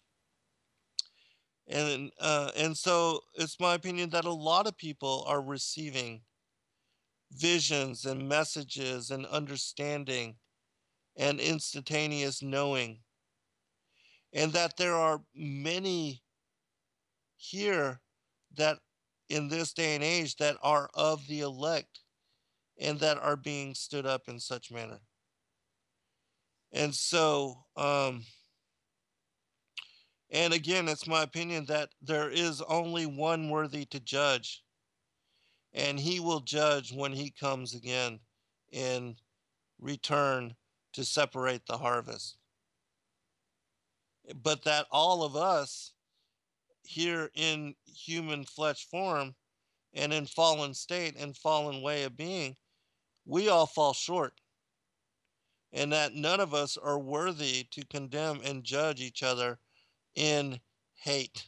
And so it's my opinion that a lot of people are receiving visions and messages and understanding and instantaneous knowing, and that there are many here that in this day and age that are of the elect and that are being stood up in such manner. And so And again, it's my opinion that there is only one worthy to judge, and he will judge when he comes again in return to separate the harvest. But that all of us here in human flesh form and in fallen state and fallen way of being, we all fall short, and that none of us are worthy to condemn and judge each other in hate,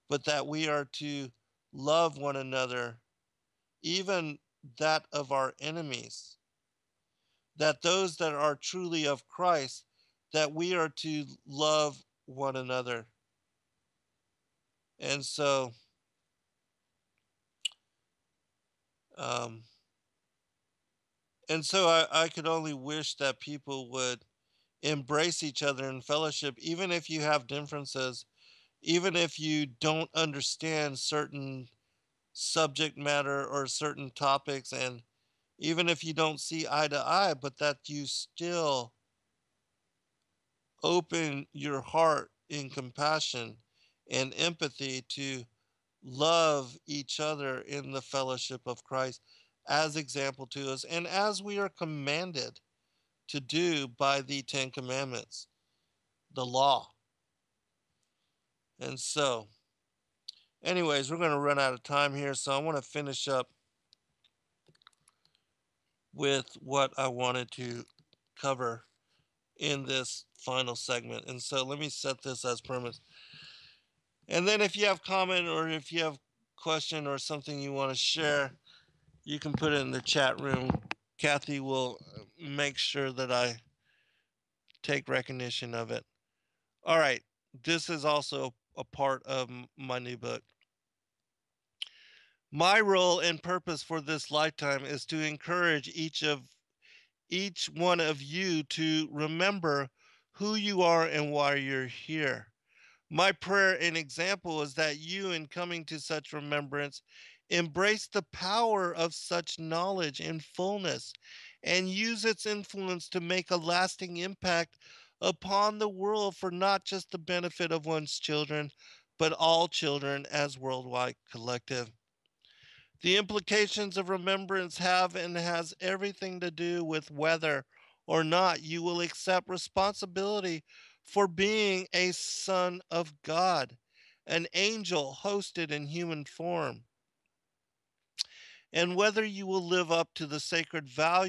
but that we are to love one another, even that of our enemies, that those that are truly of Christ, that we are to love one another. And so, um, I could only wish that people would embrace each other in fellowship, even if you have differences, even if you don't understand certain subject matter or certain topics, and even if you don't see eye to eye, but that you still open your heart in compassion and empathy to love each other in the fellowship of Christ as example to us and as we are commanded to do by the Ten Commandments, the law. And so, anyways, we're going to run out of time here, so I want to finish up with what I wanted to cover in this final segment. And so let me set this as premise. And then if you have comment or if you have question or something you want to share, you can put it in the chat room. Kathy will make sure that I take recognition of it. All right. This is also a part of my new book. My role and purpose for this lifetime is to encourage each one of you to remember who you are and why you're here. My prayer and example is that you, in coming to such remembrance, embrace the power of such knowledge in fullness and use its influence to make a lasting impact upon the world for not just the benefit of one's children, but all children as worldwide collective. The implications of remembrance have and has everything to do with whether or not you will accept responsibility for being a son of God, an angel hosted in human form, and whether you will live up to the sacred vow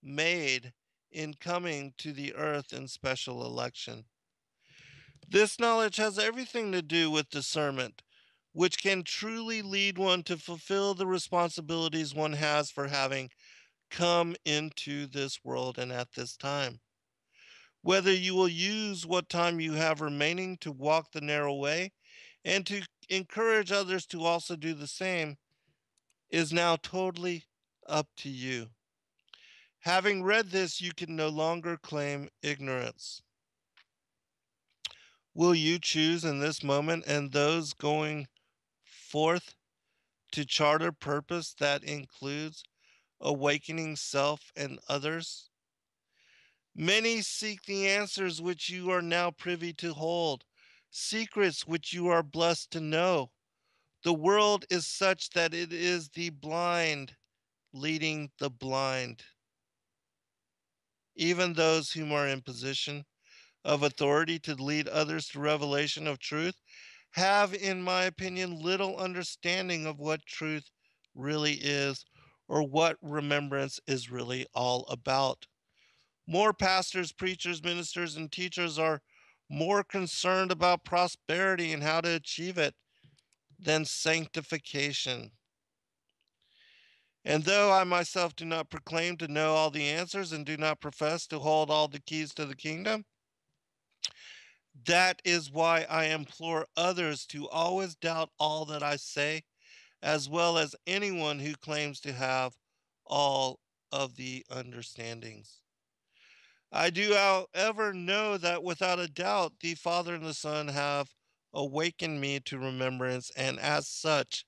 made in coming to the earth in special election. This knowledge has everything to do with discernment, which can truly lead one to fulfill the responsibilities one has for having come into this world and at this time. Whether you will use what time you have remaining to walk the narrow way and to encourage others to also do the same is now totally up to you. Having read this, you can no longer claim ignorance. Will you choose in this moment and those going forth to chart a purpose that includes awakening self and others? Many seek the answers which you are now privy to hold, secrets which you are blessed to know. The world is such that it is the blind leading the blind. Even those whom are in position of authority to lead others to revelation of truth have, in my opinion, little understanding of what truth really is or what remembrance is really all about. More pastors, preachers, ministers, and teachers are more concerned about prosperity and how to achieve it than sanctification. And though I myself do not proclaim to know all the answers and do not profess to hold all the keys to the kingdom, that is why I implore others to always doubt all that I say, as well as anyone who claims to have all of the understandings. I do, however, know that without a doubt the Father and the Son have awakened me to remembrance, and as such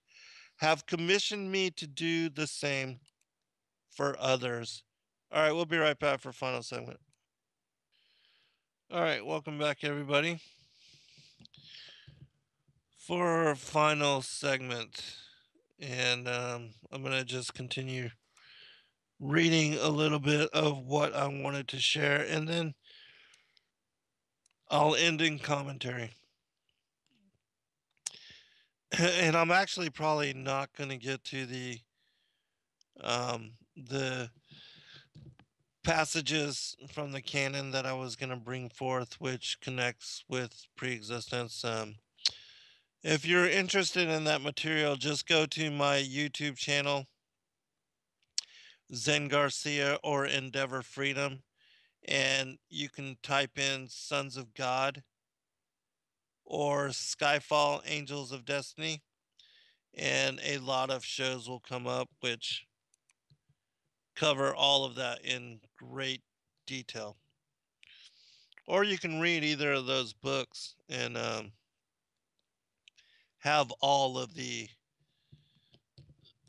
have commissioned me to do the same for others. All right, we'll be right back for final segment. All right, welcome back, everybody, for our final segment. And I'm going to just continue reading a little bit of what I wanted to share, and then I'll end in commentary. And I'm actually probably not going to get to the passages from the canon that I was going to bring forth, which connects with pre-existence. If you're interested in that material, just go to my YouTube channel, Zen Garcia or Endeavor Freedom, and you can type in Sons of God or Skyfall Angels of Destiny, and a lot of shows will come up which cover all of that in great detail. Or you can read either of those books and have all of the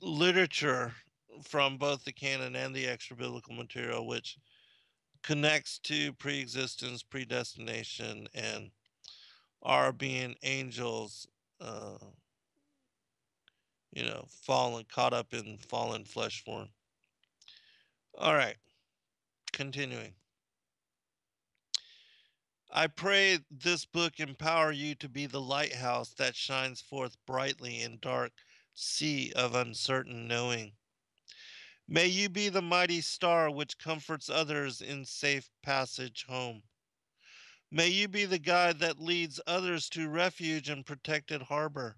literature from both the canon and the extra biblical material, which connects to pre-existence, predestination, and our being angels, uh, fallen, caught up in fallen flesh form. All right, continuing. I pray this book empower you to be the lighthouse that shines forth brightly in dark sea of uncertain knowing. May you be the mighty star which comforts others in safe passage home. May you be the guide that leads others to refuge and protected harbor.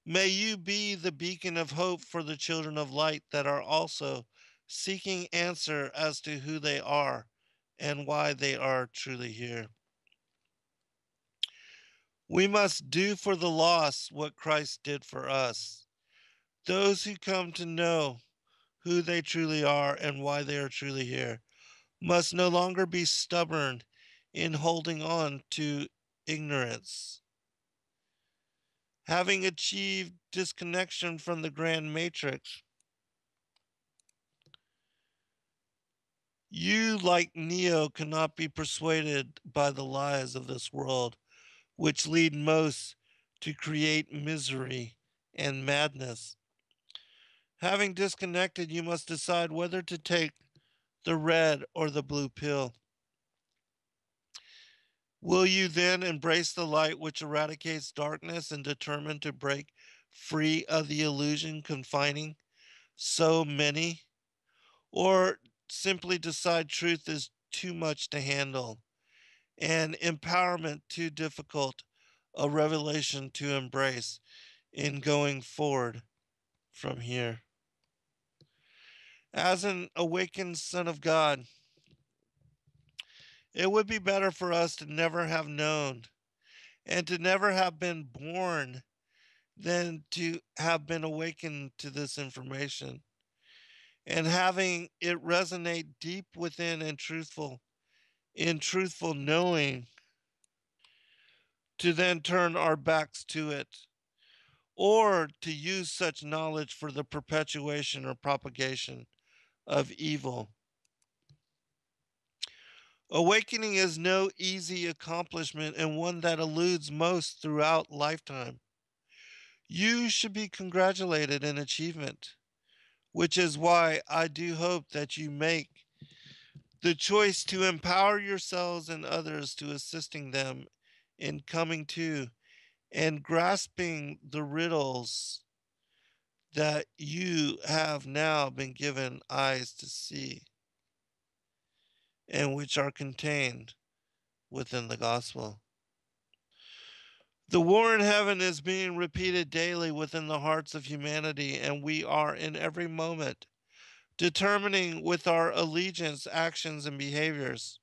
May you be the beacon of hope for the children of light that are also seeking answer as to who they are and why they are truly here. We must do for the lost what Christ did for us. Those who come to know who they truly are and why they are truly here must no longer be stubborn in holding on to ignorance. Having achieved disconnection from the grand matrix, you, like Neo, cannot be persuaded by the lies of this world, which lead most to create misery and madness. Having disconnected, you must decide whether to take the red or the blue pill. Will you then embrace the light which eradicates darkness and determine to break free of the illusion confining so many? Or simply decide truth is too much to handle and empowerment too difficult a revelation to embrace in going forward from here? As an awakened son of God, it would be better for us to never have known and to never have been born than to have been awakened to this information and having it resonate deep within in truthful knowing, to then turn our backs to it or to use such knowledge for the perpetuation or propagation of evil. Awakening is no easy accomplishment and one that eludes most throughout lifetime. You should be congratulated in achievement, which is why I do hope that you make the choice to empower yourselves and others to assisting them in coming to and grasping the riddles that you have now been given eyes to see and which are contained within the gospel. The war in heaven is being repeated daily within the hearts of humanity, and we are in every moment determining with our allegiance, actions, and behaviors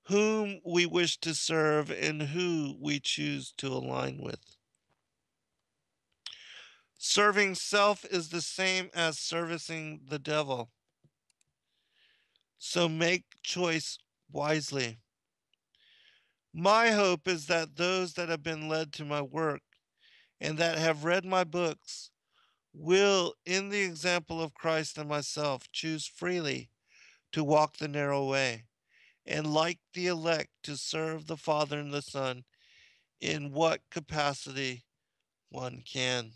whom we wish to serve and who we choose to align with. Serving self is the same as servicing the devil. So make choice wisely. My hope is that those that have been led to my work and that have read my books will, in the example of Christ and myself, choose freely to walk the narrow way and like the elect to serve the Father and the Son in what capacity one can.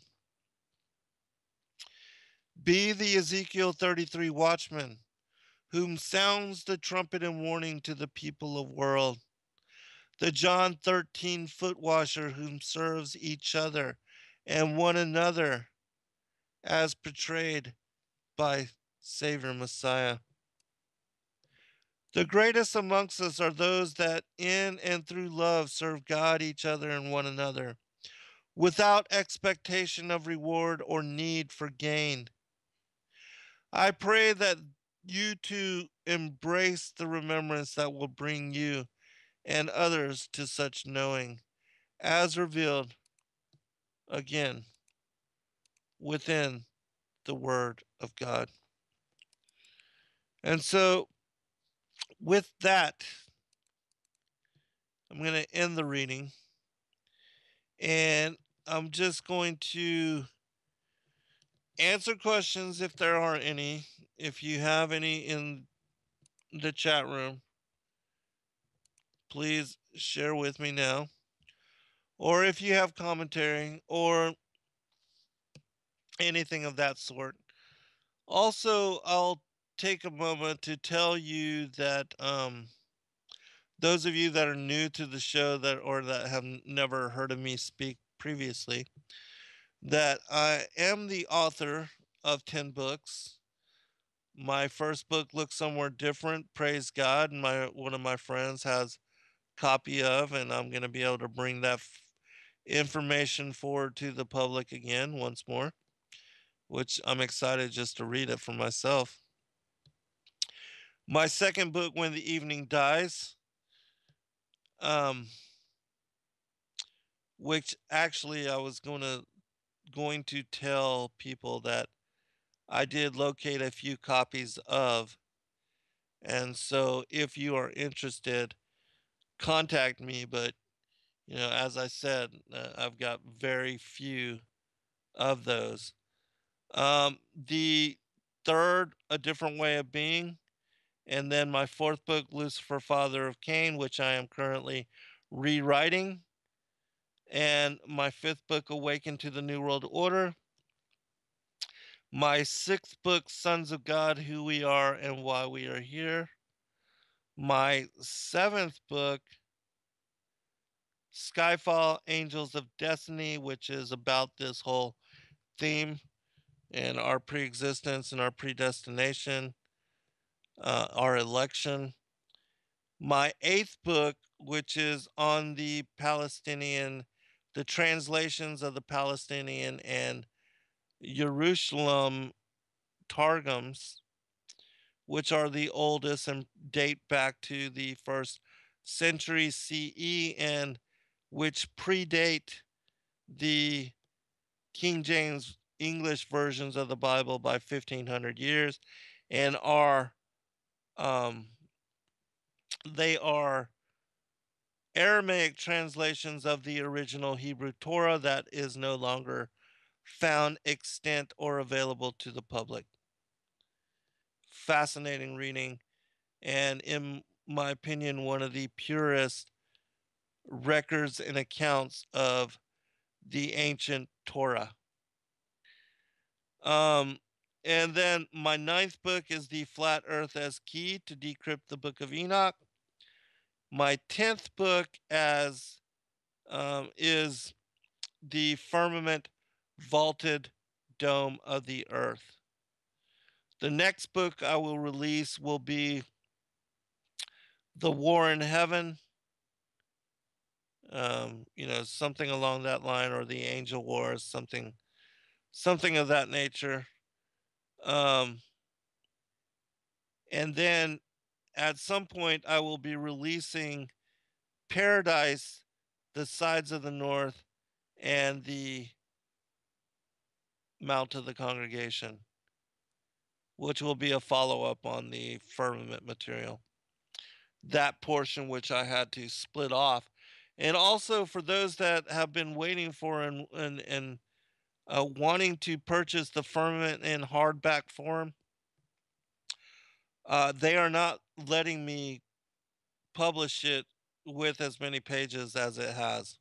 Be the Ezekiel 33 watchman, whom sounds the trumpet in warning to the people of world. The John 13 foot washer, whom serves each other and one another as portrayed by Savior Messiah. The greatest amongst us are those that in and through love serve God, each other, and one another, without expectation of reward or need for gain. I pray that you too embrace the remembrance that will bring you and others to such knowing, as revealed again within the Word of God. And so, with that, I'm going to end the reading, and I'm just going to answer questions if there are any. If you have any in the chat room, please share with me now. Or if you have commentary or anything of that sort. Also, I'll take a moment to tell you that those of you that are new to the show that have never heard of me speak previously, that I am the author of 10 books. My first book looks somewhere different, praise God, and one of my friends has a copy of, and I'm going to be able to bring that information forward to the public again once more, which I'm excited just to read it for myself. My second book, When the Evening Dies, which actually I was going to tell people that I did locate a few copies of. And so if you are interested, contact me. But, as I said, I've got very few of those. The third, A Different Way of Being. And then my fourth book, Lucifer, Father of Cain, which I am currently rewriting. And my fifth book, Awaken to the New World Order. My sixth book, Sons of God, Who We Are and Why We Are Here. My seventh book, Skyfall, Angels of Destiny, which is about this whole theme and our pre-existence and our predestination, our election. My eighth book, which is on the translations of the Palestinian and Jerusalem Targums, which are the oldest and date back to the 1st century CE and which predate the King James English versions of the Bible by 1500 years and they are Aramaic translations of the original Hebrew Torah that is no longer found extant or available to the public. Fascinating reading, and in my opinion, one of the purest records and accounts of the ancient Torah. And then my ninth book is The Flat Earth as Key to Decrypt the Book of Enoch. My 10th book is The Firmament Vaulted Dome of the Earth. The next book I will release will be The War in Heaven, something along that line, or The Angel Wars, something of that nature. And then at some point I will be releasing Paradise, The Sides of the North, and the Mount of the Congregation, which will be a follow-up on the firmament material. That portion which I had to split off. And also for those that have been waiting for and wanting to purchase the firmament in hardback form, they are not letting me publish it with as many pages as it has.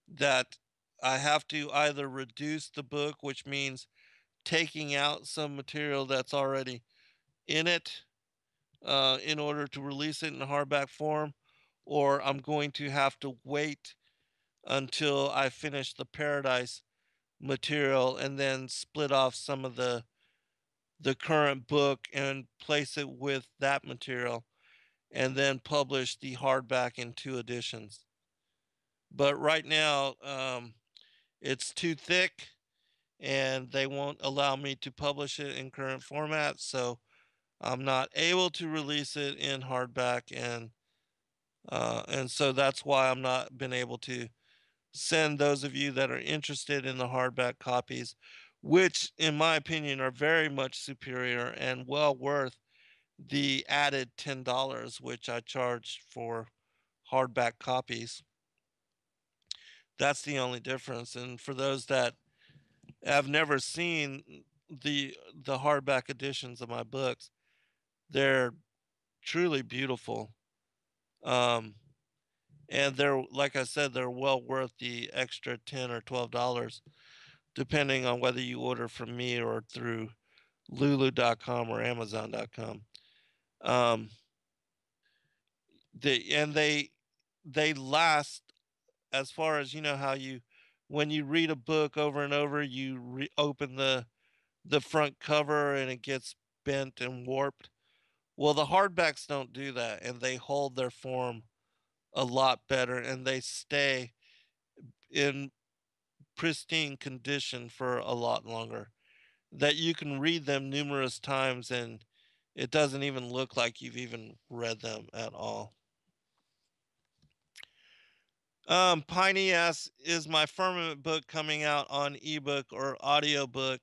That I have to either reduce the book, which means taking out some material that's already in it in order to release it in hardback form, or I'm going to have to wait until I finish the Paradise material and then split off some of the current book and place it with that material and then publish the hardback in 2 editions. But right now, it's too thick and they won't allow me to publish it in current format, so I'm not able to release it in hardback, and so that's why I'm not been able to send those of you that are interested in the hardback copies, which in my opinion are very much superior and well worth the added $10 which I charged for hardback copies. That's the only difference. And for those that have never seen the hardback editions of my books, they're truly beautiful. And they're, like I said, they're well worth the extra $10 or $12, depending on whether you order from me or through Lulu.com or Amazon.com. They last, as far as you know how you, when you read a book over and over, you open the front cover and it gets bent and warped. Well, the hardbacks don't do that, and they hold their form a lot better, and they stay in pristine condition for a lot longer. That you can read them numerous times and it doesn't even look like you've even read them at all. Piney asks, is my Firmament book coming out on ebook or audiobook?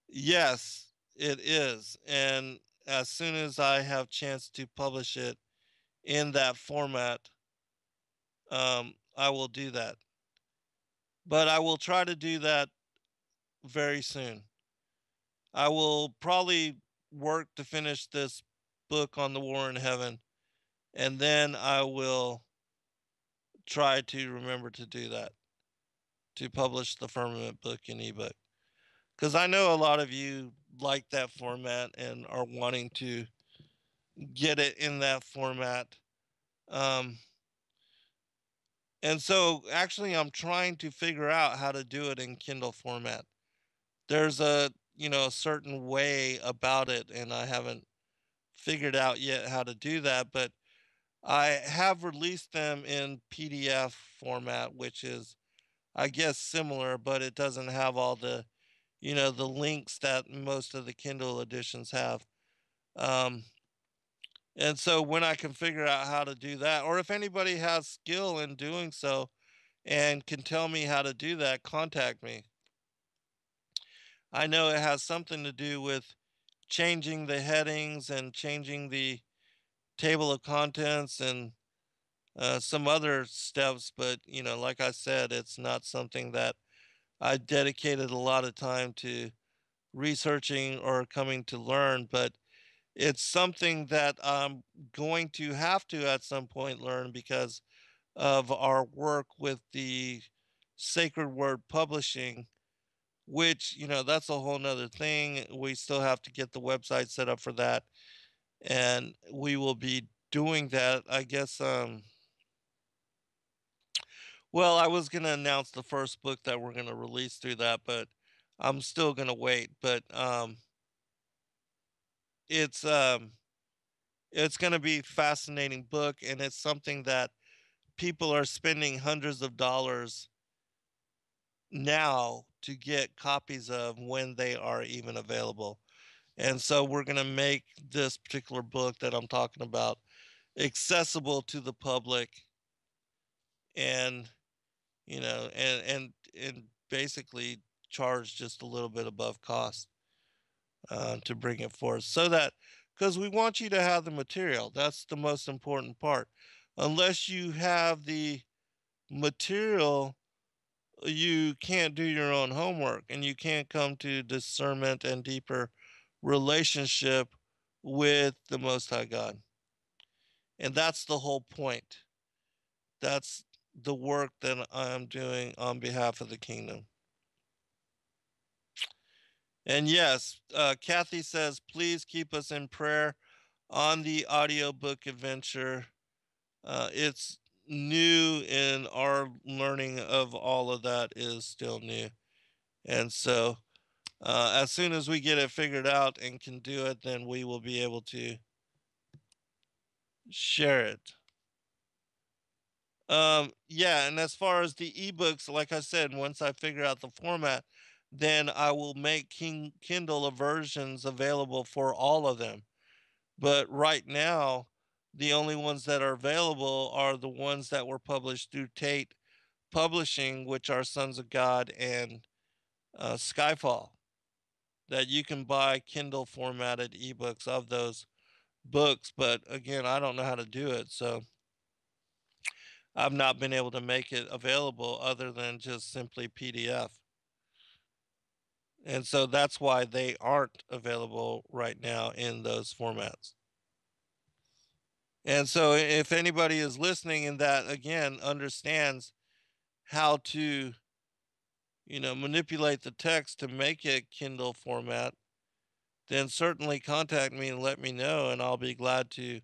Yes, it is. And as soon as I have chance to publish it in that format, I will do that. But I will try to do that very soon. I will probably work to finish this book on the War in Heaven, and then I will try to remember to do that, to publish the Firmament book in ebook. Because I know a lot of you like that format and are wanting to get it in that format. And so actually I'm trying to figure out how to do it in Kindle format. There's a certain way about it, and I haven't figured out yet how to do that, but I have released them in PDF format, which is, I guess, similar, but it doesn't have all the the links that most of the Kindle editions have. And so when I can figure out how to do that, or if anybody has skill in doing so and can tell me how to do that, contact me. I know it has something to do with changing the headings and changing the table of contents and some other steps, but like I said, it's not something that I dedicated a lot of time to researching or coming to learn, but it's something that I'm going to have to at some point learn because of our work with the Sacred Word Publishing, which, that's a whole nother thing. We still have to get the website set up for that. And we will be doing that, I guess. Well, I was going to announce the first book that we're going to release through that, but I'm still going to wait. But it's going to be a fascinating book, and it's something that people are spending hundreds of dollars now to get copies of when they are even available. And so we're going to make this particular book that I'm talking about accessible to the public, and and basically charge just a little bit above cost to bring it forth, so that, because we want you to have the material. That's the most important part. Unless you have the material, you can't do your own homework, and you can't come to discernment and deeper relationship with the Most High God. And that's the whole point. That's the work that I'm doing on behalf of the kingdom. And yes, Kathy says, please keep us in prayer on the audiobook adventure. It's new, and our learning of all of that is still new. And so as soon as we get it figured out and can do it, then we will be able to share it. Yeah, and as far as the ebooks, like I said, once I figure out the format, then I will make Kindle versions available for all of them. But right now, the only ones that are available are the ones that were published through Tate Publishing, which are Sons of God and Skyfall, that you can buy Kindle formatted ebooks of those books. But again, I don't know how to do it, so I've not been able to make it available other than just simply PDF. And so that's why they aren't available right now in those formats. And so if anybody is listening and that, again, understands how to, manipulate the text to make it Kindle format, then certainly contact me and let me know, and I'll be glad to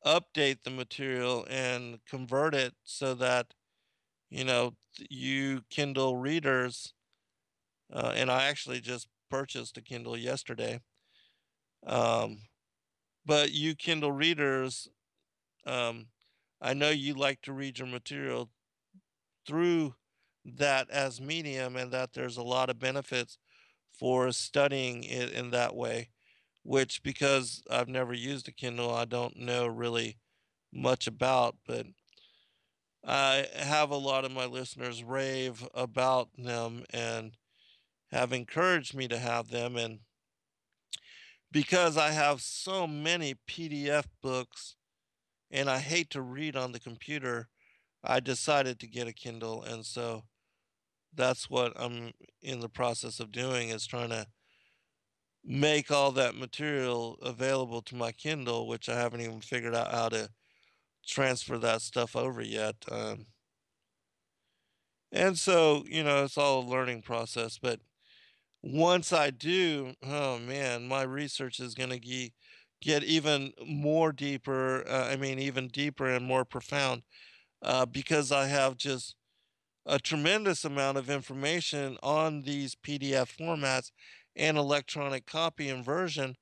update the material and convert it so that, you Kindle readers, and I actually just purchased a Kindle yesterday. But you Kindle readers, I know you like to read your material through that as medium, and that there's a lot of benefits for studying it in that way, which, because I've never used a Kindle, I don't know really much about. But I have a lot of my listeners rave about them and have encouraged me to have them. And because I have so many PDF books and I hate to read on the computer, I decided to get a Kindle. And so that's what I'm in the process of doing, is trying to make all that material available to my Kindle, which I haven't even figured out how to transfer that stuff over yet. And so, it's all a learning process. But once I do, oh man, my research is going to get even more deeper. Even deeper and more profound, because I have just a tremendous amount of information on these PDF formats and electronic copy and version,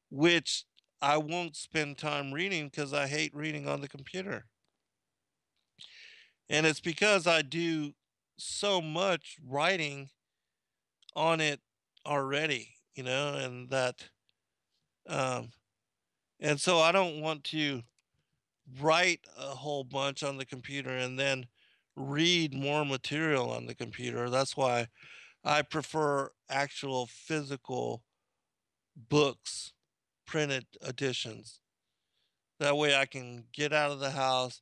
which I won't spend time reading because I hate reading on the computer. And it's because I do so much writing on it already, and that, and so I don't want to write a whole bunch on the computer and then read more material on the computer. That's why I prefer actual physical books, printed editions. That way I can get out of the house,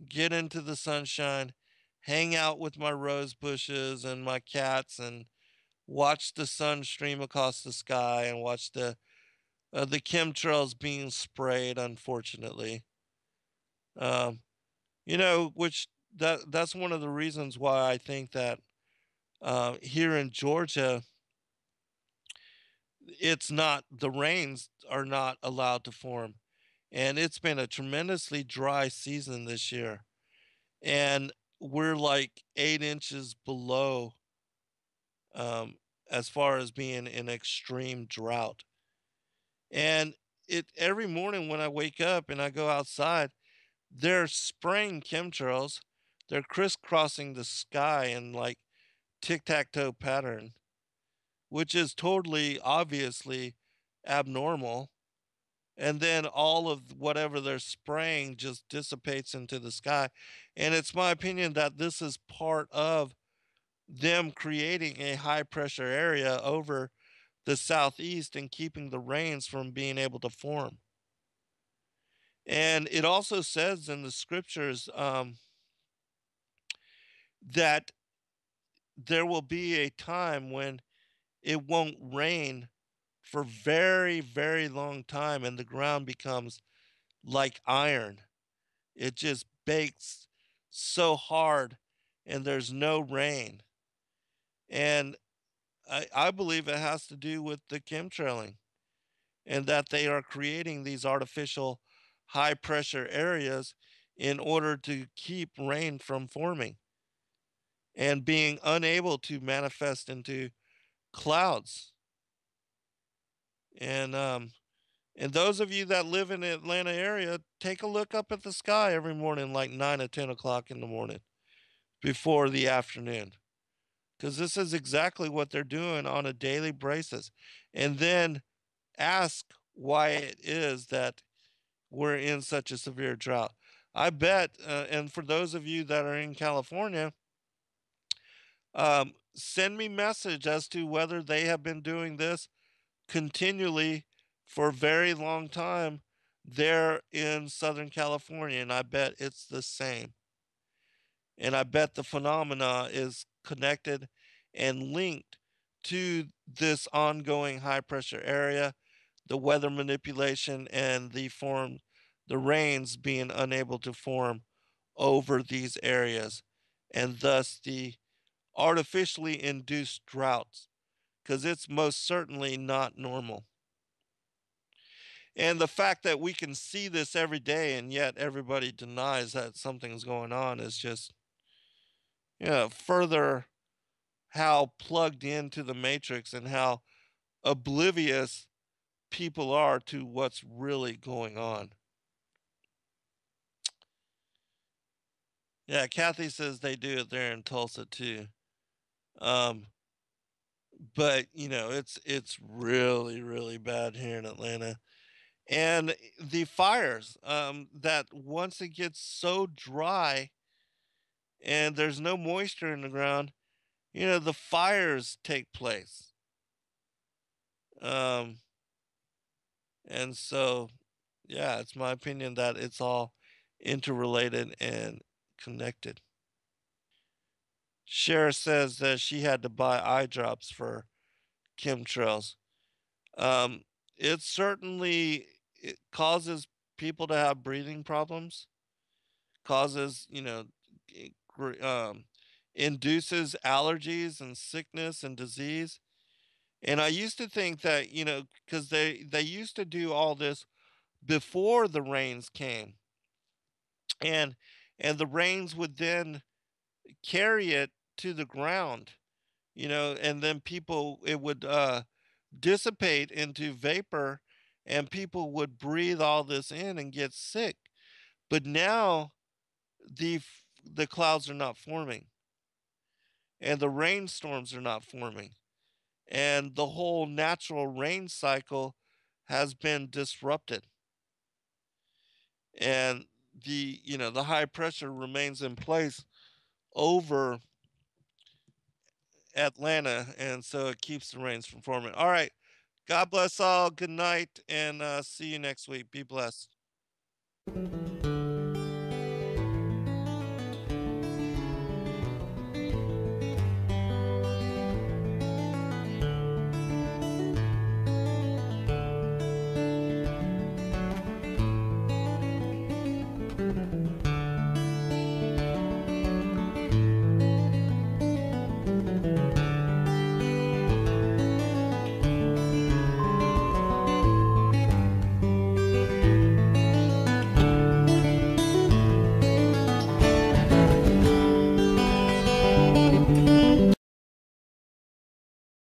get into the sunshine, hang out with my rose bushes and my cats, and watch the sun stream across the sky, and watch the chemtrails being sprayed, unfortunately. Um, which that's one of the reasons why I think that here in Georgia, the rains are not allowed to form. And it's been a tremendously dry season this year. And we're like 8 inches below, as far as being in extreme drought. And every morning when I wake up and I go outside, they're spraying chemtrails. They're crisscrossing the sky in like tic-tac-toe pattern, which is totally obviously abnormal. And then all of whatever they're spraying just dissipates into the sky. And it's my opinion that this is part of them creating a high pressure area over the southeast and keeping the rains from being able to form. And it also says in the scriptures, that there will be a time when it won't rain for very, very long time, and the ground becomes like iron. It just bakes so hard and there's no rain. And I believe it has to do with the chemtrailing and that they are creating these artificial high pressure areas in order to keep rain from forming and being unable to manifest into clouds. And those of you that live in the Atlanta area, take a look up at the sky every morning, like 9 or 10 o'clock in the morning before the afternoon, because this is exactly what they're doing on a daily basis. And then ask why it is that we're in such a severe drought. I bet, and for those of you that are in California, send me message as to whether they have been doing this continually for a very long time there in Southern California, and I bet it's the same. And I bet the phenomena is connected and linked to this ongoing high pressure area, the weather manipulation, and the rains being unable to form over these areas, and thus the artificially induced droughts, because it's most certainly not normal. And the fact that we can see this every day and yet everybody denies that something's going on is just, further how plugged into the matrix and how oblivious people are to what's really going on. Yeah, Kathy says they do it there in Tulsa too. But it's really, really bad here in Atlanta. And the fires, that once it gets so dry and there's no moisture in the ground, the fires take place. Um, and so, yeah, it's my opinion that it's all interrelated and connected. Cher says that she had to buy eye drops for chemtrails. Um, it causes people to have breathing problems, causes, induces allergies and sickness and disease. And I used to think that, because they used to do all this before the rains came, and the rains would then carry it to the ground, and then it would dissipate into vapor, and people would breathe all this in and get sick. But now the clouds are not forming, and the rainstorms are not forming, and the whole natural rain cycle has been disrupted, and the high pressure remains in place over Atlanta, and so it keeps the rains from forming. All right, God bless all. Good night, and see you next week. Be blessed.